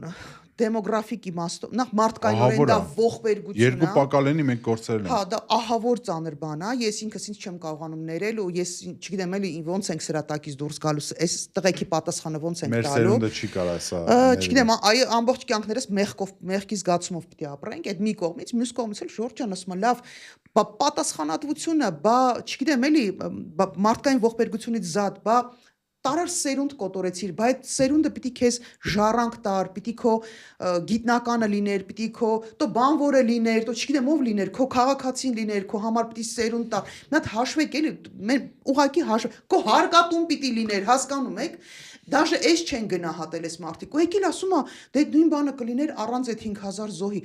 դեմոգրաֆիկ իմաստով, նախ մարդկայնորեն դա ողբերգություն է։ Երկու պակալենի մենք կորցրել ենք։ Հա, դա ահավոր ծանր բան է, ես ինքս ինձ չեմ կարողանում ներել ու ես չգիտեմ էլի ոնց ենք սրա տակից դուրս գալու, այս տղեկի պատասխանը ոնց ենք Մեր տալու։ սերունդը չի կարա սա։ Չգիտեմ, այ ամբողջ կյանքներս մեղքի զգացումով պիտի ապրենք, այդ մի կողմից, մյուս կողմից էլ Ժորժան ասում է, լավ, պատասխանատվությունը, չգիտեմ էլի, մարդկային ողբերգությունից զատ, տարար սերունդ կոտորեցիր, բայց սերունդը պիտի քեզ ժառանգ տար, պիտի քո գիտնականը լիներ, պիտի քո տո բանվորը լիներ, տո չգիտեմ ով լիներ, քո քաղաքացին լիներ, քո համար պիտի սերունդ տար։ Մի հատ հաշվեք էլի, ուղղակի քո հարկատուն պիտի լիներ, հասկանում եք։ Դաժե էս չեն գնահատել այս մարդիկ։ Ու եկել ասում է, դե նույն բանը կլիներ առանց այդ 5000 զոհի։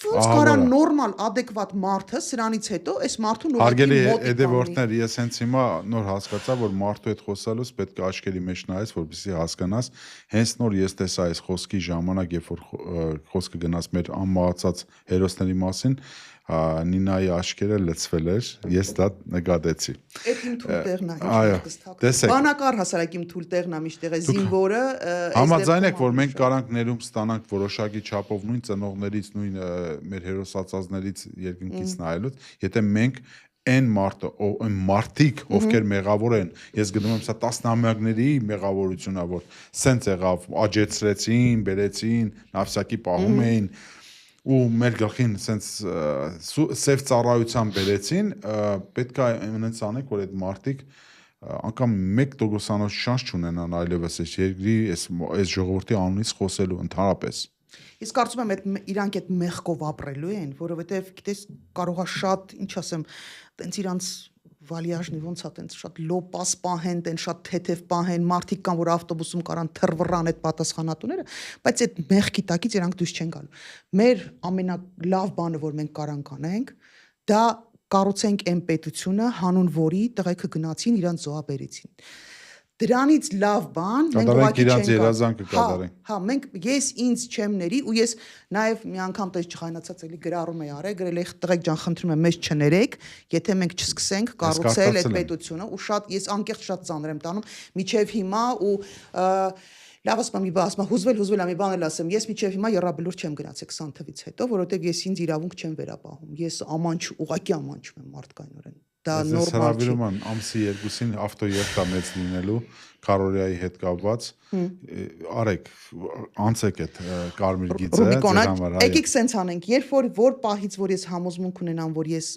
Ոնց կարա նորմալ, adekvat մարդը սրանից հետո այս մարդուն Հարգելի հետևորդներ, ես հենց հիմա նոր հասկացա, որ մարդու հետ խոսալուց պետք է աչքերի մեջ նայես, որպեսզի հասկանաս, հենց նոր ես տեսա այս խոսքի ժամանակ, երբ որ խոսքը գնաց մեր անմահացած հերոսների մասին, Նինայի աչքերը լցվել էր, ես դա նկատեցի։ Այդ իմ թույլ տեղն է, Այո, տեսեք։ Բանակար հասարակ իմ թույլ տեղն է, միշտ է զինվորը։ Համաձայն եք, որ մենք կարանք ներում ստանանք որոշակի չափով նույն ծնողներից, նույն մեր հերոսացածներից երկնքից նայելուց, եթե մենք այն մարդիկ, ովքեր մեղավոր են, ես գնում եմ սա տասնամյակների մեղավորությունա, որ սենց եղավ, աջեցրեցին, բերեցին, նավսակի պահում էին ու մեր գլխին սենց սև ծառայության բերեցին, պետք է այնց անենք, որ այդ մարդիկ անգամ 1% շանս չունենան այլևս այս երկրի, այս ժողովրդի անունից խոսելու ընդհանրապես։ Ես կարծում եմ իրանք այդ մեղքով ապրելու են, որովհետև գիտես կարողա շատ, ինչ ասեմ, տենց իրանց վալիաժնի ոնց է տենց շատ լոպաս պահեն, տենց շատ թեթև պահեն, մարդիկ կան, որ ավտոբուսում կարան թռվռան այդ պատասխանատուները, բայց այդ մեղքի տակից իրանք դուրս չեն գալու։ Մեր ամենալավ բանը, որ մենք կարանք անենք, դա կառուցենք այն պետությունը, հանուն որի տղեկը գնացին, իրանց զոհաբերեցին։ Դրանից լավ բան մենք ուղղակի չենք կատարենք։ Հա, ես ինձ չեմ ների ու ես նաև մի անգամ տես չխայնացած էլի գրառում էի արել, գրել էի տղեկ ջան, խնդրում եմ, մեզ չներեք, եթե մենք չսկսենք կառուցել այդ պետությունը ու շատ ես անկեղծ շատ ծանր եմ տանում, միջև հիմա ու լավ ասում մի բան, ասում հուզվել մի բան էլ ասեմ, ես միջև հիմա երրաբլուր չեմ գնացել 20 թվից հետո, որովհետև ես ինձ իրավունք չեմ վերապահում, ես ուղղակի ամանչում եմ մարդկայնորեն։ Դա նորմալ չի։ Ամսի 2-ին ավտոերթա մեծ լինելու Քարորիայի հետ կապված արեք անցեք այդ կարմիր գիծը ձեր համար եկեք սենց անենք երբ որ պահից որ ես համոզմունք ունենամ որ ես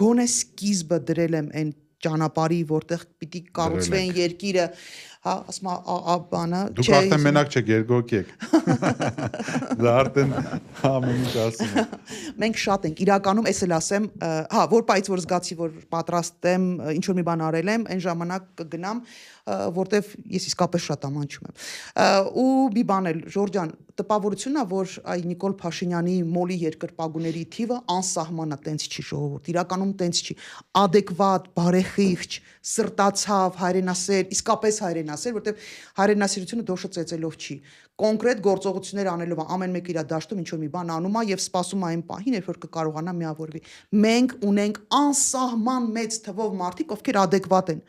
գոնե սկիզբը դրել եմ այն ճանապարհի որտեղ պիտի կառուցվեն երկիրը հա ասում բանը դուք արդեն մենակ չեք երկոք եք դա արդեն ամեն ինչ ասում մենք շատ ենք իրականում էս էլ ասեմ հա որ պայից որ զգացի որ պատրաստ եմ ինչ որ մի բան արել եմ այն ժամանակ կգնամ որտեվ ես իսկապես շատ ամանչում եմ ու մի բան էլ Ժորժան տպավորությունն է որ այ Նիկոլ Փաշինյանի մոլի երկրպագուների թիվը անսահման է տենց չի ժողովուրդ իրականում տենց չի adekvat բարեխիղճ սրտացավ հայրենասեր իսկապես հայրենասեր որտեվ հայրենասիրությունը դոշը ծեծելով չի կոնկրետ գործողություններ անելով ամեն մեկ իր դաշտում ինչ որ մի բան անում է եւ սպասում է այն պահին երբ որ կկարողանա միավորվի մենք ունենք անսահման մեծ թվով մարդիկ ովքեր adekvat են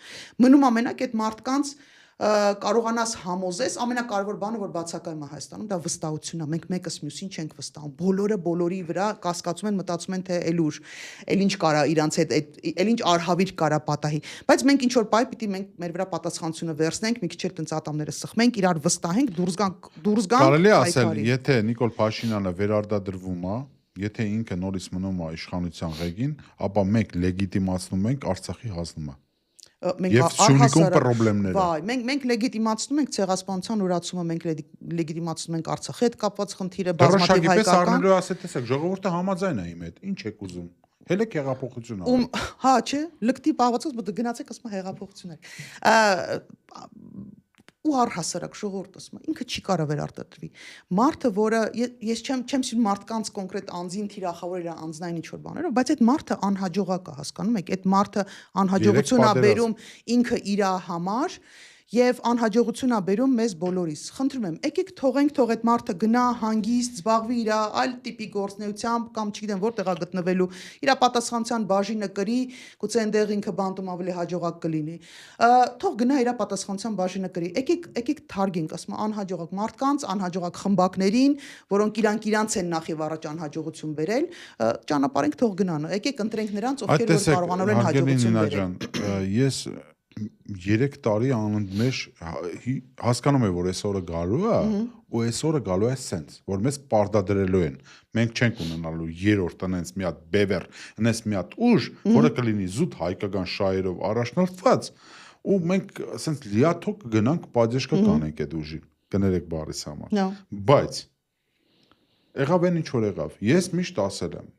մնում ամենակ այդ մարդկանց կարողանաս համոզես ամենակարևոր բանը որ բացակայում է Հայաստանում դա վստահությունն է մենք մեկս մյուսին չենք վստահում բոլորը բոլորի վրա կասկածում են մտածում են թե էլ ուժ էլ ինչ կարա իրանց հետ էլ ինչ արհավիր կարա պատահի բայց մենք ինչ որ բայ պիտի մենք մեր վրա պատասխանությունը վերցնենք մի քիչ էլ տենց ատամները սխմենք իրար վստահենք դուրս գանք կարելի ասել եթե Նիկոլ Փաշինյանը վերարտադրվում է եթե ինքը նորից մնում է իշխանության ղեկին ապա մենք լեգիտիմացնում ենք Արցախի հանձնումը Եվ Սյունիքում պրոբլեմները։ Վայ, մենք լեգիտիմացնում ենք ցեղասպանության ուրացումը, մենք լեգիտիմացնում ենք Արցախի հետ կապված խնդիրը, բազմաթիվ հայկական։ Առնելու ասել տեսեք, ժողովուրդը համաձայն է իմ հետ։ Ինչ եք ուզում։ Հելեք հեղափոխություն արեք։ Հա, չէ, լկտի պահվածոց, բայց գնացեք ասում հեղափոխություն արեք։ Ու առհասարակ ժողովուրդը ասում ինքը չի կարա վերարտադրվի մարդը որը ես չեմ սիրում մարդկանց կոնկրետ անձին թիրախավոր իր անձնային ինչ որ բաներով բայց այդ մարդը անհաջողակ է հասկանում եք այդ մարդը անհաջողություն է բերում ինքը իր համար եւ անհաջողություն ա բերում մեզ բոլորիս։ Խնդրում եմ, եկեք թող այդ մարդը գնա հանգիստ, զբաղվի իր այլ տիպի գործնեությամբ կամ չգիտեմ որտեղ ա գտնվելու, իր պատասխանության բաժինը կրի, գուցե այնտեղ ինքը բանտում ավելի հաջողակ կլինի։ Թող գնա իր պատասխանության բաժինը կրի։ Եկեք թարգենք, ասում եմ, անհաջողակ մարդկանց, անհաջողակ խմբակներին, որոնք իրանց են նախ եւ առաջ անհաջողություն բերել, ճանապարհենք թող գնան։ Եկեք ընտրենք նրանց, ովքեր որ կարողանալ են հաջողություն բերել։ Ես 3 տարի անընդմեջ հասկանում եմ, որ այսօրը գալու է, ու այսօրը գալու է սենց, որ մեզ պարտադրելու են։ Մենք չենք ունենալու երրորդ տնենց մի հատ բևեր, այնպես մի հատ ուժ, որը կլինի զուտ հայկական շահերով առաջնորդված, ու մենք սենց լիաթոք կգնանք պատժեշկա կանենք այդ ուժին, կներեք բառիս համար։ Բայց եղավ այն ինչ որ եղավ։ Ես միշտ ասել եմ,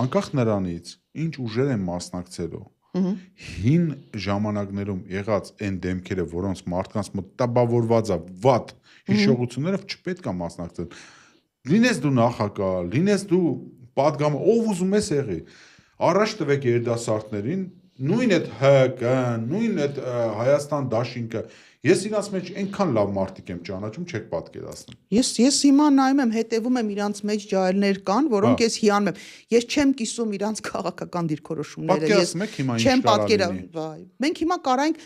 անկախ նրանից, ինչ ուժեր են մասնակցելու, հին ժամանակներում եղած այն դեմքերը, որոնց մարդկանց մոտ տաբավորված է վատ հիշողություններով չպետք է մասնակցել։ Լինես դու նախագահ, լինես դու պատգամ, ով ուզում ես եղի, առաջ տվեք երիտասարդներին, նույն այդ ՀԿ, նույն այդ Հայաստան դաշինքը, ես իրանց մեջ այնքան լավ մարդիկ եմ ճանաչում, չեք պատկերացնում։ Ես հիմա նայում եմ, հետևում եմ իրանց մեջ ջահելներ կան, որոնք ես հիանում եմ։ Ես չեմ կիսում իրանց քաղաքական դիրքորոշումները, ես չեմ պատկերացնում։ Մենք հիմա կարանք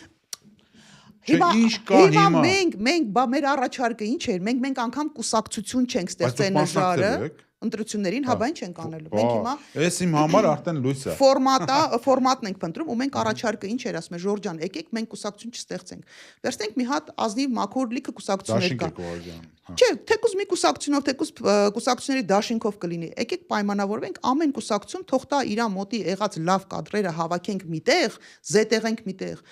Հիմա մենք մեր առաջարկը ինչ էր, մենք անգամ կուսակցություն չենք ստեղծել նժարը ընտրություններին, հա բան չենք անելու։ Մենք հիմա Էս իմ համար արդեն լույս է։ Ֆորմատն ենք փնտրում ու մենք առաջարկը ինչ էր, ասում եմ, Ժորժ ջան, եկեք մենք կուսակցություն չստեղծենք։ Վերցնենք մի հատ ազնիվ մաքուր լիքը կուսակցություններ կան։ Չէ, թեկուզ մի կուսակցությունով, թեկուզ կուսակցությունների դաշինքով կլինի։ Եկեք պայմանավորվենք ամեն կուսակցություն թող տա իր մոտի եղած լավ կադրերը հավաքենք միտեղ, զետեղենք միտեղ։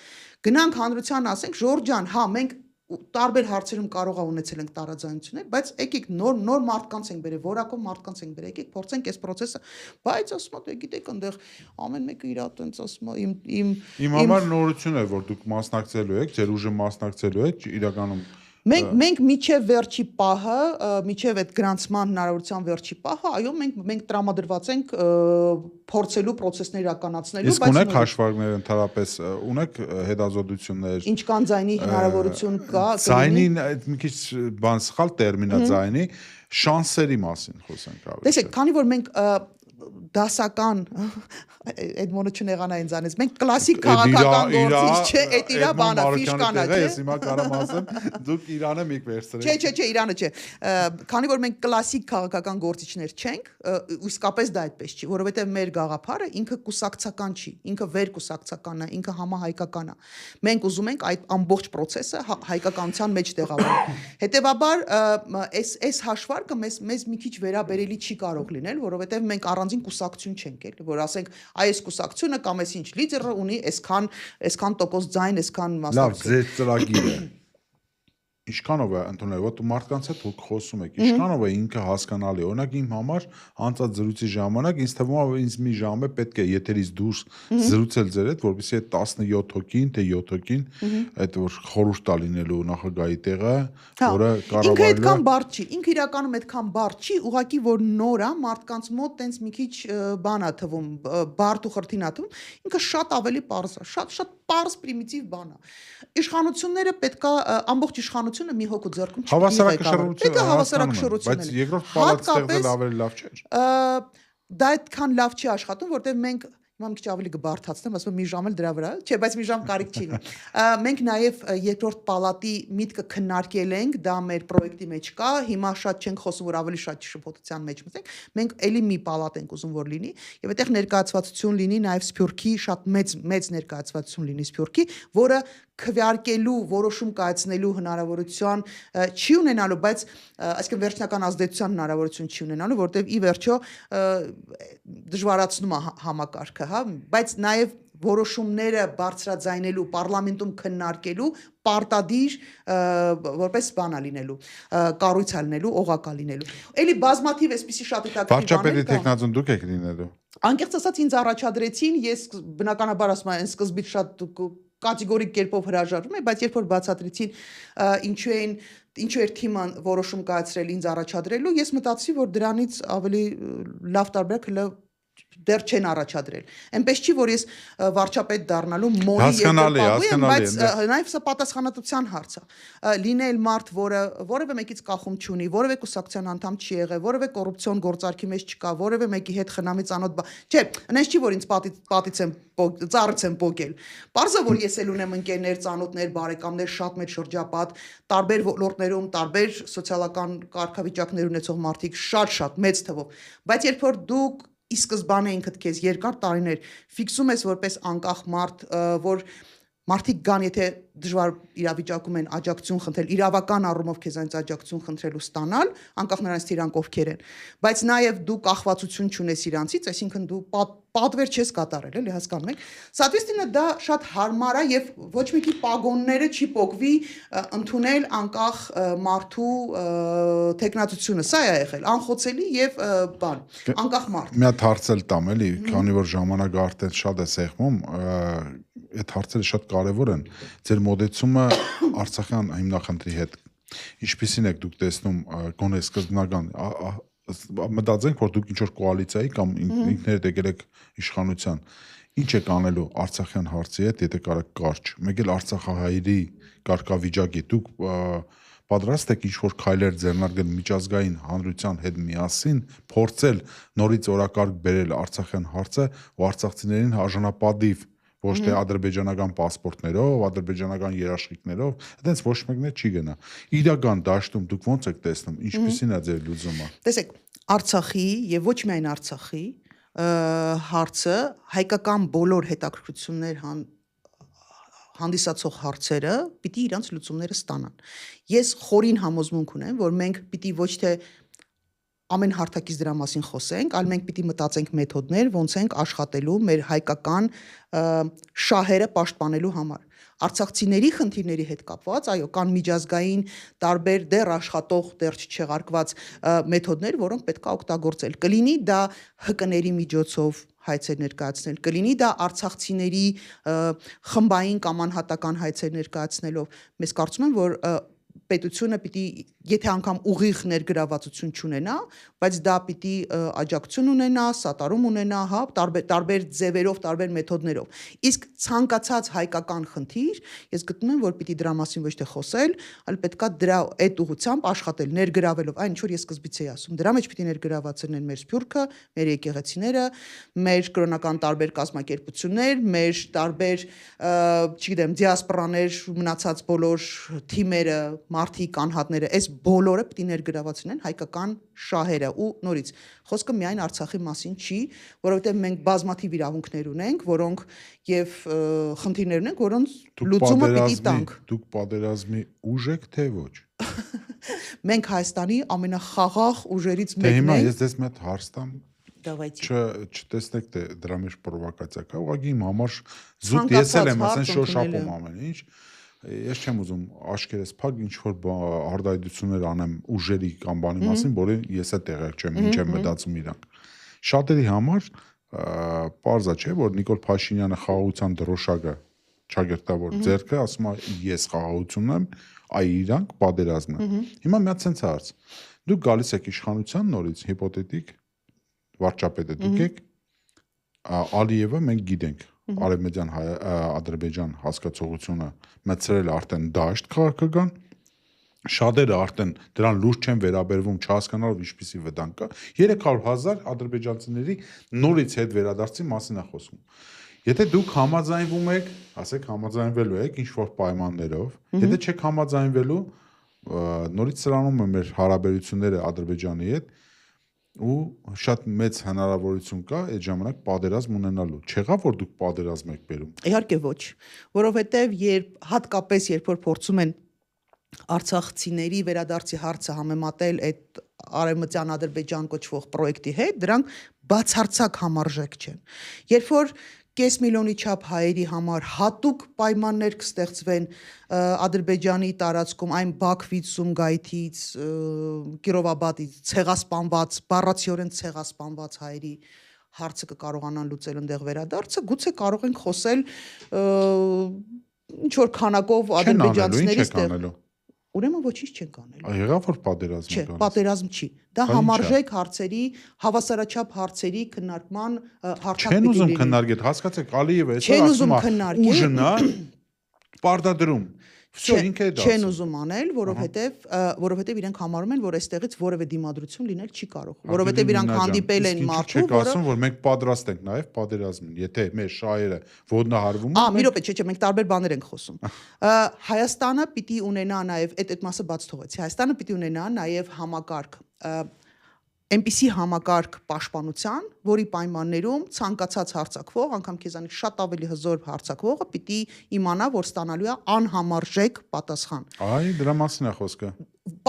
Գնանք հանրության ասենք, Ժորժ ջան, հա մենք տարբեր հարցերում կարող է ունեցել ենք տարաձայնություններ, բայց եկեք նոր մարդկանց ենք բերել, որակով մարդկանց ենք բերել, եկեք փորձենք այս process-ը, բայց ասում եմ, գիտեք, այնտեղ ամեն մեկը իր այտենց ասում է, իմ համար նորություն է, որ դուք մասնակցելու եք, ձեր ուժը մասնակցելու է, իրականում Մենք միջև վերջի պահը, միջև այդ գրանցման հնարավորության վերջի պահը, այո, մենք տրամադրված ենք փորձելու process-ներ իրականացնելու, բայց ունեք հաշվարկներ ընդհանրապես, ունեք հետազոտություններ։ Ինչ կան ձայնի հնարավորություն կա։ Ձայնին մի քիչ բան սխալ տերմին է ձայնի, շանսերի մասին խոսենք ավելի։ Տեսեք, քանի որ մենք դասական Էդմոնը չնեղանա ինձ անես։ Մենք կլասիկ քաղաքական գործիչ չէ, այդ իրա բանը, ֆիշկանա, չէ։ Ես հիմա կարամ ասեմ, դուք Իրանը միք վերցրեք։ Չէ, Իրանը չէ։ Քանի որ մենք կլասիկ քաղաքական գործիչներ չենք, իսկապես դա այդպես չի, որովհետև մեր գաղափարը ինքը կուսակցական չի, ինքը վերկուսակցական է, ինքը համահայկական է։ Մենք ուզում ենք այդ ամբողջ process-ը հայկականության մեջ տեղավորել։ Հետևաբար, այս հաշվարկը մեզ մի քիչ վերաբերելի չի կարող լինել, որովհետև մենք առանձին կուսակցություն չենք էլ, որ ասենք այս կուսակցությունը կամ այս ինչ լիդերը ունի այսքան տոկոս ձայն, այսքան մասնակցություն։ Լավ, ձեր ծրագիրը Ինչքանով է ընդունել, որ դու մարդկանց հետ խոսում եք, ինչքանով է ինքը հասկանալի։ Օրինակ իմ համար անցած զրույցի ժամանակ ինձ թվում է ինձ մի ժամ է պետք է եթերից դուրս զրուցել ձեր հետ, որպեսզի այդ 17 հոգին, թե 7 հոգին այդ որ խորհուրդ տա լինելու նախագահի տեղը, որը Ինքը այդքան բարդ չի, ինքը իրականում այդքան բարդ չի, ուղղակի որ նոր է մարդկանց մոտ տենց մի քիչ բան է թվում, բարդ ու խրթին է թվում, ինքը շատ ավելի պարզ է, շատ պարզ պրիմիտիվ բան է։ Իշխանությունները պետքա ամբողջ իշխանությունը մի հոգու ձեռքում հավասարակշռություն, բայց երկրորդ պալատ ստեղծել ավելի լավ չէ։ Դա այդքան լավ չի աշխատում, որտեղ մենք Հիմա մի քիչ ավելի կբարդացնեմ, ասում եմ մի ժամ էլ դրա վրա, չէ, բայց մի ժամ կարիք չի լինի։ Մենք նաև երկրորդ պալատի միտքը քննարկել ենք, դա մեր պրոյեկտի մեջ կա, հիմա շատ չենք խոսում, որ ավելի շատ շփոթության մեջ մտենք։ Մենք էլի մի պալատ ենք ուզում որ լինի, եւ այդտեղ ներկայացվածություն լինի նաև Սփյուռքի, շատ մեծ ներկայացվածություն լինի Սփյուռքի, որը քվեարկելու, որոշում կայացնելու հնարավորություն չի ունենալու, բայց այսինքն վերջնական ազդեցության հնարավորություն չի ունենալու, որտեղ ի վերջո դժվարացնում է համակարգը, հա, բայց նաև որոշումները բարձրաձայնելու, պարլամենտում քննարկելու պարտադիր որպես բան է լինելու, կառույց է լինելու, օղակ է լինելու։ Էլի բազմաթիվ էսպիսի շատ հետաքրքիր բաներ կան։ Վարչապետի տեխնազոն դուք եք լինելու։ Անկեղծ ասած ինձ առաջադրեցին, ես բնականաբար ասում եմ, այն սկզբից շատ կատեգորիկ կերպով հրաժարվում եմ, բայց երբ որ բացատրեցին ինչու էր թիմը որոշում կայացրել ինձ առաջադրելու, ես մտածի, որ դրանից ավելի լավ տարբերակ հələ դեռ չեն առաջադրել։ Այնպես չի, որ ես վարչապետ դառնալու մորի Հասկանալի, բայց նաև սա պատասխանատվության հարց է։ Լինել մարդ, որը որևէ մեկից կախում չունի, որևէ կուսակցության անդամ չի եղել, որևէ կոռուպցիոն գործարքի մեջ չկա, որևէ մեկի հետ խնամի ծանոթ չէ, այնպես չի, որ ինձ պատից եմ ծառից եմ պոկել։ Պարզը, որ ես էլ ունեմ ընկերներ, ծանոթներ, բարեկամներ, շատ մեծ շրջապատ, տարբեր ոլորտներում, տարբեր սոցիալական կարգավիճակներ ունեցող մարդիկ, շատ մեծ թվով։ Բայց երբ որ դուք ի սկզբանե ինքդ քեզ երկար տարիներ ֆիքսում ես որպես անկախ մարդ, որ մարդիկ գան, եթե դժվար իրավիճակում են աջակցություն խնդրել, իրավական առումով քեզանից աջակցություն խնդրելու ստանալ, անկախ նրանից իրանք ովքեր են, բայց նաև դու կախվածություն չունես իրանցից, այսինքն դու պատվեր չես կատարել, էլի հասկանում եք։ Սատվեստինը դա շատ հարմար է եւ ոչ մեկի պագոնները չի պոկվի ընդունել անկախ մարդու տեխնատությունը, սա է եղել, անխոցելի եւ բան, անկախ մարդ։ Մի հատ հարց էլ տամ, էլի, քանի որ ժամանակը արդեն շատ է սեղմում, այդ հարցերը շատ կարևոր են։ Ձեր մոդեցումը Արցախյան հիմնախնդրի հետ ինչպիսին եք դուք տեսնում գոնե սկզբնական մտածենք, որ դուք ինչ-որ կոալիցիայի կամ ինքներդ եկել եք իշխանության, ինչ եք անելու Արցախյան հարցի հետ, եթե կարաք կարճ, մեկ էլ արցախահայերի կարգավիճակի, դուք պատրաստ եք ինչ-որ քայլեր ձեռնարկել միջազգային հանրության հետ միասին, փորձել նորից օրակարգ բերել Արցախյան հարցը ու արցախցիներին արժանապատիվ ոչ թե ադրբեջանական պասպորտներով, ադրբեջանական երաշխիքներով, այդպես ոչ մեկն է չի գնա։ Իրական դաշտում դուք ո՞նց եք տեսնում, ինչպիսին է ձեր լուծումը։ Տեսեք, Արցախի եւ ոչ միայն Արցախի հարցը հայկական բոլոր հետաքրքրություններ հանդիսացող հարցերը պիտի իրանց լուծումները ստանան։ Ես խորին համոզմունք ունեմ, որ մենք պիտի ոչ թե ամեն հարթակից դրա մասին խոսենք, այլ մենք պիտի մտածենք մեթոդներ, ոնց ենք աշխատելու մեր հայկական շահերը պաշտպանելու համար։ Արցախցիների խնդիրների հետ կապված, այո, կան միջազգային տարբեր դեռ աշխատող, դեռ չեղարկված մեթոդներ, որոնք պետք է օգտագործել։ Կլինի դա ՀԿ-ների միջոցով հայցեր ներկայացնել, կլինի դա արցախցիների խմբային կամ անհատական հայցեր ներկայացնելով։ Մեզ կարծում եմ, որ պետությունը պիտի, եթե անգամ ուղիղ ներգրավվածություն չունենա, բայց դա պիտի աջակցություն ունենա, սատարում ունենա, հա, տարբեր ձևերով, տարբեր մեթոդներով։ Իսկ ցանկացած հայկական խնդիր, ես գտնում եմ, որ պիտի դրա մասին ոչ թե խոսել, այլ պետքա դրա այդ ուղղությամբ աշխատել, ներգրավելով, այն ինչ որ ես սկզբից էի ասում, դրա մեջ պիտի ներգրաված լինեն մեր սփյուռքը, մեր եկեղեցիները, մեր կրոնական տարբեր կազմակերպություններ, մեր տարբեր, չգիտեմ, դիասպորաներ, մնացած բոլոր թիմերը, մարդիկ, անհատները, այս բոլորը պիտի ներգրաված լինեն հայկական շահերը ու նորից խոսքը միայն Արցախի մասին չի, որովհետև մենք բազմաթիվ իրավունքներ ունենք, որոնք եւ խնդիրներ ունենք, որոնց լուծումը պիտի տանք։ Դուք պատերազմի ուժ եք թե ոչ։ Մենք Հայաստանի ամենախաղաղ ուժերից մեկն ենք։ Դե հիմա ես դες մի հատ հարց տամ, Давайте։ չտեսնեք թե դրա մեջ պրովոկացիա կա, ուղղակի իմ համար զուտ ես էլ եմ ասեն շոշափում ամեն ինչ։ Ես չեմ ուզում աշկերես փակ ինչ որ արդայություններ անեմ ուժերի կամ բանի մասին, որը ես էլ տեղյակ չեմ, ինչ եմ մտածում իրանք։ Շատերի համար պարզա չէ, որ Նիկոլ Փաշինյանը խաղաղության դրոշակը ճագերտավոր ձեռքը ասում է ես խաղաղություն եմ, այ իրանք պատերազմ են։ Հիմա մի հատ sense հարց։ Դուք գալիս եք իշխանության նորից հիպոթետիկ վարչապետը դուք եք Ալիևը մենք գիտենք Արևմտյան Ադրբեջան հասկացողությունը մտցրել արդեն դաշտ քաղաքական, շատերը արդեն դրան լուրջ չեն վերաբերվում, չհասկանալով ինչպիսի վտանգ կա, 300,000 ադրբեջանցիների նորից հետ վերադարձի մասին է խոսում։ Եթե դուք համաձայնվում եք, ասեք համաձայնվելու եք ինչ-որ պայմաններով, եթե չեք համաձայնվելու, նորից սրանում է մեր հարաբերությունները Ադրբեջանի հետ ու շատ մեծ հնարավորություն կա այդ ժամանակ պատերազմ ունենալու։ Չեղավ որ դուք պատերազմ եք բերում։ Իհարկե ոչ, որովհետև հատկապես երբ որ փորձում են արցախցիների վերադարձի հարցը համեմատել այդ Արևմտյան Ադրբեջան կոչվող պրոյեկտի հետ, դրանք բացարձակ համարժեք չեն։ Երբ որ կես միլիոնի չափ հայերի համար հատուկ պայմաններ կստեղծվեն Ադրբեջանի տարածքում այն Բաքվից, Սումգայիթից, Կիրովաբադից ցեղասպանված, բառացիորեն ցեղասպանված հայերի հարցը կկարողանան լուծել այնտեղ վերադարձը, գուցե կարող ենք խոսել ինչ որ քանակով ադրբեջանցիների ստեղ ուրեմն ոչինչ չենք անելու։ Եղավ որ պատերազմ Չէ, գալիս։ պատերազմ չի։ Դա Բա ի՞նչ է։ համարժեք հարցերի, հավասարաչափ հարցերի քննարկման հարթակ Չեն պիտի ուզում լինի։ քննարկել, հասկացեք, Ալիևը Չեն այսօր ուզում ասում է քննարկել։ ուժնա պարտադրում։ Всё, ինքը է դա։ Չեն ուզում անել, որովհետև իրենք համարում են, որ այստեղից որևէ դիմադրություն լինել չի կարող, որովհետև իրանք հանդիպել են մարդու, որը ասում, որ մենք պատրաստ ենք նաև պատերազմին, եթե մեր շահերը ոտնահարվում են։ մի րոպե, չէ, մենք տարբեր բաներ ենք խոսում։ Հայաստանը պիտի ունենա նաև այդ մասը բաց թողեցի։ Հայաստանը պիտի ունենա նաև համակարգ, այնպիսի համակարգ պաշտպանության, որի պայմաններում ցանկացած հարձակվող, անգամ քեզանից շատ ավելի հզոր հարձակվողը պիտի իմանա, որ ստանալու է անհամարժեք պատասխան։ Այ դրա մասին է խոսքը։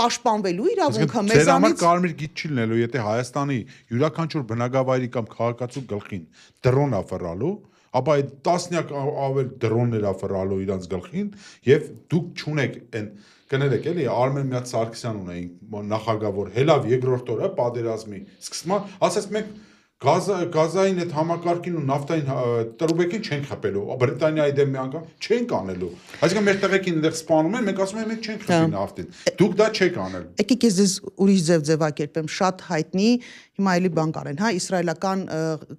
Պաշտպանվելու իրավունքը Ձեր համար մեզանից կարմիր գիծ չի լինելու, եթե Հայաստանի յուրաքանչյուր բնակավայրի կամ քաղաքացու գլխին դրոն է ֆռալու, ապա այդ տասնյակ ավել դրոններ է ֆռալու իրանց գլխին, եւ դուք չունեք այն կներեք էլի Արմեն Միած Սարգսյան ունեին նախագահ, որ հելավ երկրորդ օրը պատերազմի սկսման, ասես մենք գազային այդ համակարգին ու նավթային տրուբեկին չենք խփելու, Բրիտանիայի դեմ մի անգամ չենք անելու։ Այսինքն մեր տղեկին այնտեղ սպանում են, մենք ասում ենք մենք չենք խփի նավթին։ Դուք դա չեք անել։ Եկեք ես ձեզ ուրիշ ձևակերպեմ, շատ հայտնի, հիմա էլի բան կարեն, հա, իսրայելական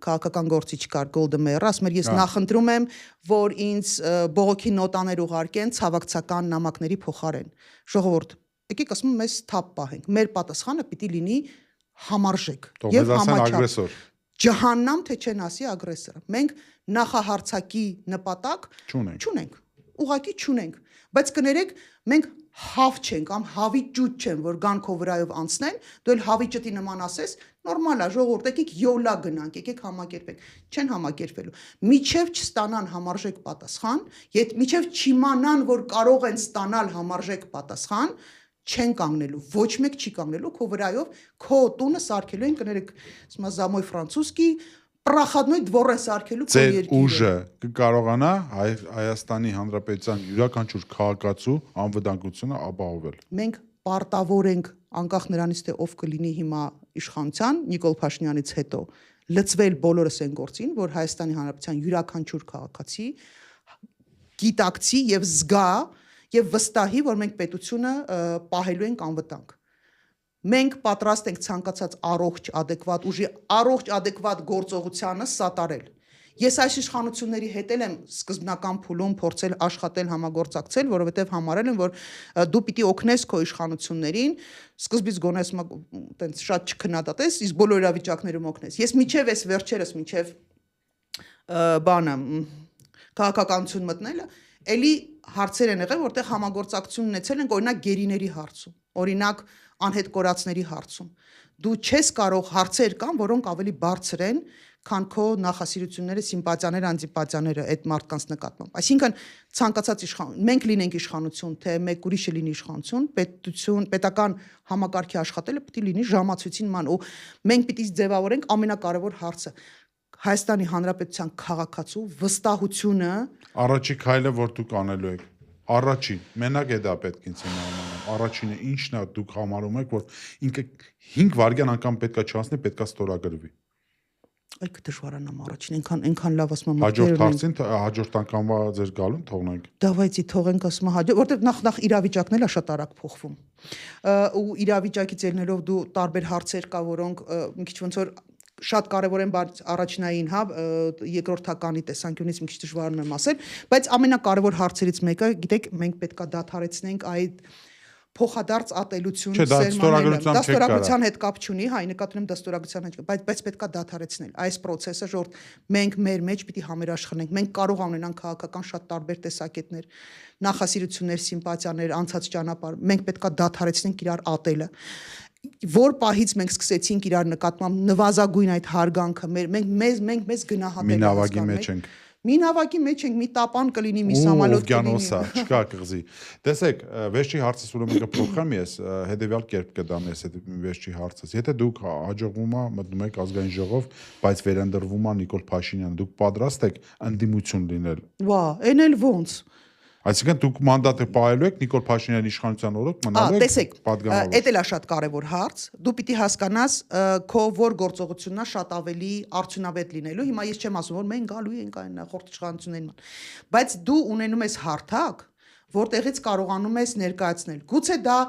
քաղաքական գործիչ կար Գոլդա Մեյերը, ասում էր ես նախընտրում եմ, որ ինձ բողոքի նոտաներ ուղարկեն ցավակցական նամակների փոխարեն։ Ժողովուրդ, եկեք ասում եմ, մեզ թափ պահենք։ Մեր պատասխանը պիտի լինի համարժեք եւ համաչափ։ Ջահաննամ թե չեն ասի ագրեսորը։ Մենք նախահարցակի նպատակ չունենք, ուղղակի չունենք, բայց կներեք, մենք հավ չենք, կամ հավի ճուճ չեն, որ գան քո վրայով անցնեն, դու էլ հավի ճտի նման ասես, նորմալ է, ժողովուրդ, եկեք յոլա գնանք, եկեք համակերպենք, չեն համակերպվելու։ Միջև չստանան համարժեք պատասխան, միջև չիմանան, որ կարող են ստանալ համարժեք պատասխան, չեն կանգնելու, ոչ մեկ չի կանգնելու, քո վրայով քո տունը սարքելու են, կներեք, ասում եմ զամոյ ֆրանցուսկի, պրախադնոյ դվոր են սարքելու քո երկիրը։ երկիրը։ Ձեր ուժը կկարողանա Հայաստանի Հանրապետության յուրաքանչյուր քաղաքացու անվտանգությունը ապահովել։ Մենք պարտավոր ենք, անկախ նրանից թե ով կլինի հիմա իշխանության, Նիկոլ Փաշինյանից հետո, լծվել բոլորս այն գործին, որ Հայաստանի Հանրապետության յուրաքանչյուր քաղաքացի գիտակցի եւ զգա եւ վստահի, որ մենք պետությունը պահելու ենք անվտանգ։ Մենք պատրաստ ենք ցանկացած առողջ, adekvat ուժի, առողջ, adekvat գործողությանը սատարել։ Ես այս իշխանությունների հետ եմ սկզբնական փուլում փորձել աշխատել, համագործակցել, որովհետև համարել եմ, որ դու պիտի օգնես քո իշխանություններին, սկզբից գոնե տենց շատ չքննադատես, իսկ բոլոր իրավիճակներում օգնես։ Ես միջև այս վերջերս, միջև բանը քաղաքականություն մտնելը, էլի հարցեր են եղել, որտեղ համագործակցություն ունեցել ենք, օրինակ գերիների հարցում, օրինակ անհետ կորածների հարցում։ Դու չես կարող հարցեր կան, որոնք ավելի բարձր են, քան քո նախասիրությունները, սիմպաթիաները, անտիպաթիաները այդ մարդկանց նկատմամբ։ Այսինքն ցանկացած մենք լինենք իշխանություն, թե մեկ ուրիշը լինի իշխանություն, պետական համակարգի աշխատելը պիտի լինի ժամացույցին ման, ու մենք պիտի ձևավորենք ամենակարևոր հարցը Հայաստանի Հանրապետության քաղաքացու վստահությունը։ Առաջի քայլը որ դուք անելու եք, առաջին, մենակ է դա պետք ինձ իմանալ, առաջինը ինչն է դուք համարում եք, որ ինքը 5 վայրկյան անգամ պետքա չանցնի, պետքա ստորագրվի։ Այ կդժվարանամ առաջին, այնքան լավ ասում եմ։ Հաջորդ հարցին, հաջորդ անգամվա ձեր գալուն թողնենք։ Դավայցի թողենք, ասում եմ, որտեղ նախ իրավիճակն էլ է շատ արագ փոխվում։ Ու իրավիճակից ելնելով դու տարբեր հարցեր կա, որոնք մի քիչ ոնց որ շատ կարևոր են առաջնային, հա, երկրորդականի տեսանկյունից մի քիչ դժվարն եմ ասել, բայց ամենակարևոր հարցերից մեկը, գիտեք, մենք պետքա դադարեցնենք այդ փոխադարձ ատելություն սերմանելը։ Դաստորագրության հետ կապ չունի, հա, նկատում եմ դաստորագրության հետ, բայց պետքա դադարեցնել այս process-ը, ժողովուրդ, մենք մեր մեջ պիտի համերաշխնենք։ Մենք կարող ունենանք քաղաքական շատ տարբեր տեսակետներ, նախասիրություններ, սիմպաթիաներ, անցած ճանապարհ։ Մենք պետքա դադարեցնենք իրար ատելը։ Որ պահից մենք սկսեցինք իրար նկատմամբ նվազագույն այդ հարգանքը, մենք մեզ գնահատել ենք։ Մի նավակի մեջ ենք, մի տապան կլինի, մի սամալոտ կլինի։ Չկա կղզի։ Տեսեք, վերջի հարցս ուրեմն կփոխեմ ես, հետեւյալ կերպ կդամ ես այդ վերջի հարցս։ Եթե դուք հաջողվում է մտնում եք ազգային ժողով, բայց վերընտրվում է Նիկոլ Փաշինյանը, դուք պատրաստ եք ընդդիմություն լինել։ Վա, այն էլ ոնց։ Այսինքն դուք մանդատը պահելու եք Նիկոլ Փաշինյանի իշխանության օրոք մնալու եք պատգամավոր։ Էդ էլ է շատ կարևոր հարց։ Դու պիտի հասկանաս քո որ գործողությունն է շատ ավելի արդյունավետ լինելու։ Հիմա ես չեմ ասում որ մենք գալու ենք այն նախորդ իշխանություններին, բայց դու ունենում ես հարթակ, որտեղից կարողանում ես ներկայացնել։ Գուցե դա,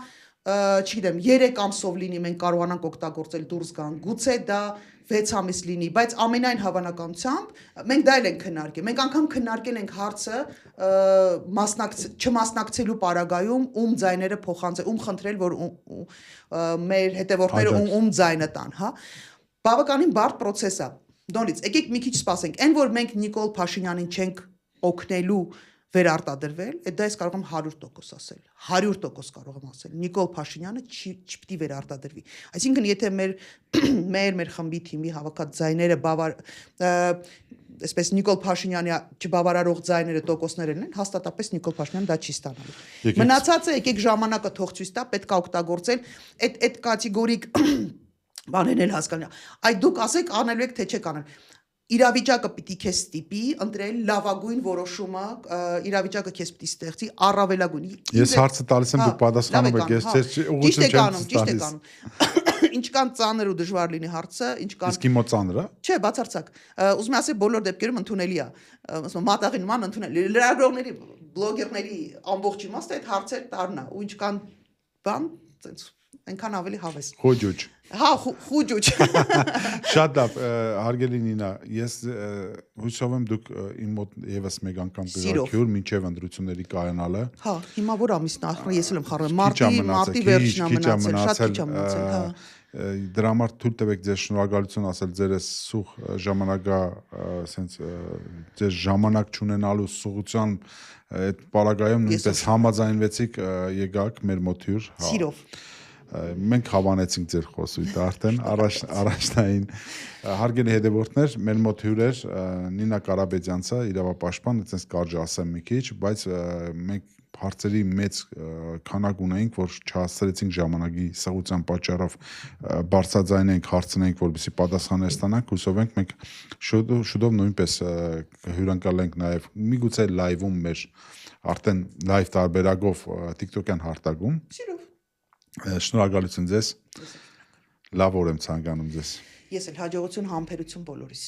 չգիտեմ, 3 ամսով լինի, մենք կարողանանք օգտագործել դուրս գան, գուցե դա 6 ամիս լինի, բայց ամենայն հավանականությամբ մենք դա էլ ենք քննարկել։ Մենք անգամ քննարկել ենք հարցը չմասնակցելու պարագայում ում ձայները փոխանցել, ում խնդրել, որ մեր հետևորդները ում ձայնը տան, հա։ Բավականին բարդ process է։ Դոնից, եկեք մի քիչ սպասենք։ Այն որ մենք Նիկոլ Փաշինյանին չենք օգնելու վերարտադրվել, դա ես կարող եմ 100% ասել։ 100% կարող եմ ասել։ Նիկոլ Փաշինյանը չպիտի վերարտադրվի։ Այսինքն, եթե մեր խմբի թիմի հավաքած ձայները այսպես Նիկոլ Փաշինյանի չբավարարող ձայները տոկոսներ են, հաստատապես Նիկոլ Փաշինյանը դա չի ստանալու։ Մնացածը եկեք ժամանակը թող ցույց տա, պետք է օգտագործել այդ կատեգորիկ բաներն էլ հասկանալ։ Այդ դուք ասեք անելու եք թե չեք անել։ Իրավիճակը պիտի քեզ ստիպի ընտրել լավագույն որոշումը, իրավիճակը քեզ պիտի ստեղծի առավելագույն։ Ես հարցը տալիս եմ, դուք պատասխանում եք, ես ուղղություն չեմ տալիս։ Ինչքան ծանր ու դժվար լինի հարցը, ինչքան Իսկ իմո ծանր է։ Չէ, բացարձակ։ Ուզում եմ ասել, բոլոր դեպքերում ընդունելի է։ Ասում մատաղին ման ընդունելի։ Լրագրողների, բլոգերների ամբողջ իմաստը այդ հարցեր տառնա, ու ինչքան բան, այնքան ավելի հավես։ Խոջուջ։ Հա, խոջուջ։ Շատ լավ, հարգելի Նինա, ես հույսով եմ դուք իմ մոտ եւս մեկ անգամ կգաք մինչև ընտրությունների կայանալը։ Հա, հիմա որ ամիսն ախր ես էլ եմ խառնում, մարտի վերջին ամնացել, շատ քիչ ամնացել, հա։ Դրա համար թույլ տվեք ձեզ շնորհակալություն ասել ձեր սուղ ժամանակա ասենց ձեր ժամանակ չունենալու սուղության այդ պարագայում նույնպես համաձայնվեցիք եկաք մեր մոտ հյուր։ Սիրով։ Մենք հավանեցինք ձեր խոսույթը արդեն առաջնային հարգելի հետևորդներ, մեր մոտ հյուր էր Նինա Կարապետյանցը, իրավապաշտպան, այդպես կարճ ասեմ մի քիչ, բայց մենք հարցերի մեծ քանակ ունեինք, որ չհասցրեցինք ժամանակի սղության պատճառով բարձրաձայնենք, հարցնենք, որպեսզի պատասխաններ ստանանք, հուսով ենք մենք շուտով նույնպես հյուրընկալենք նաև միգուցե լայվում մեր արդեն լայվ տարբերակով TikTok-յան հարթակում։ Շնորհակալություն ձեզ։ Լավ օր եմ ցանկանում ձեզ։ Ես էլ հաջողություն, համբերություն բոլորիս։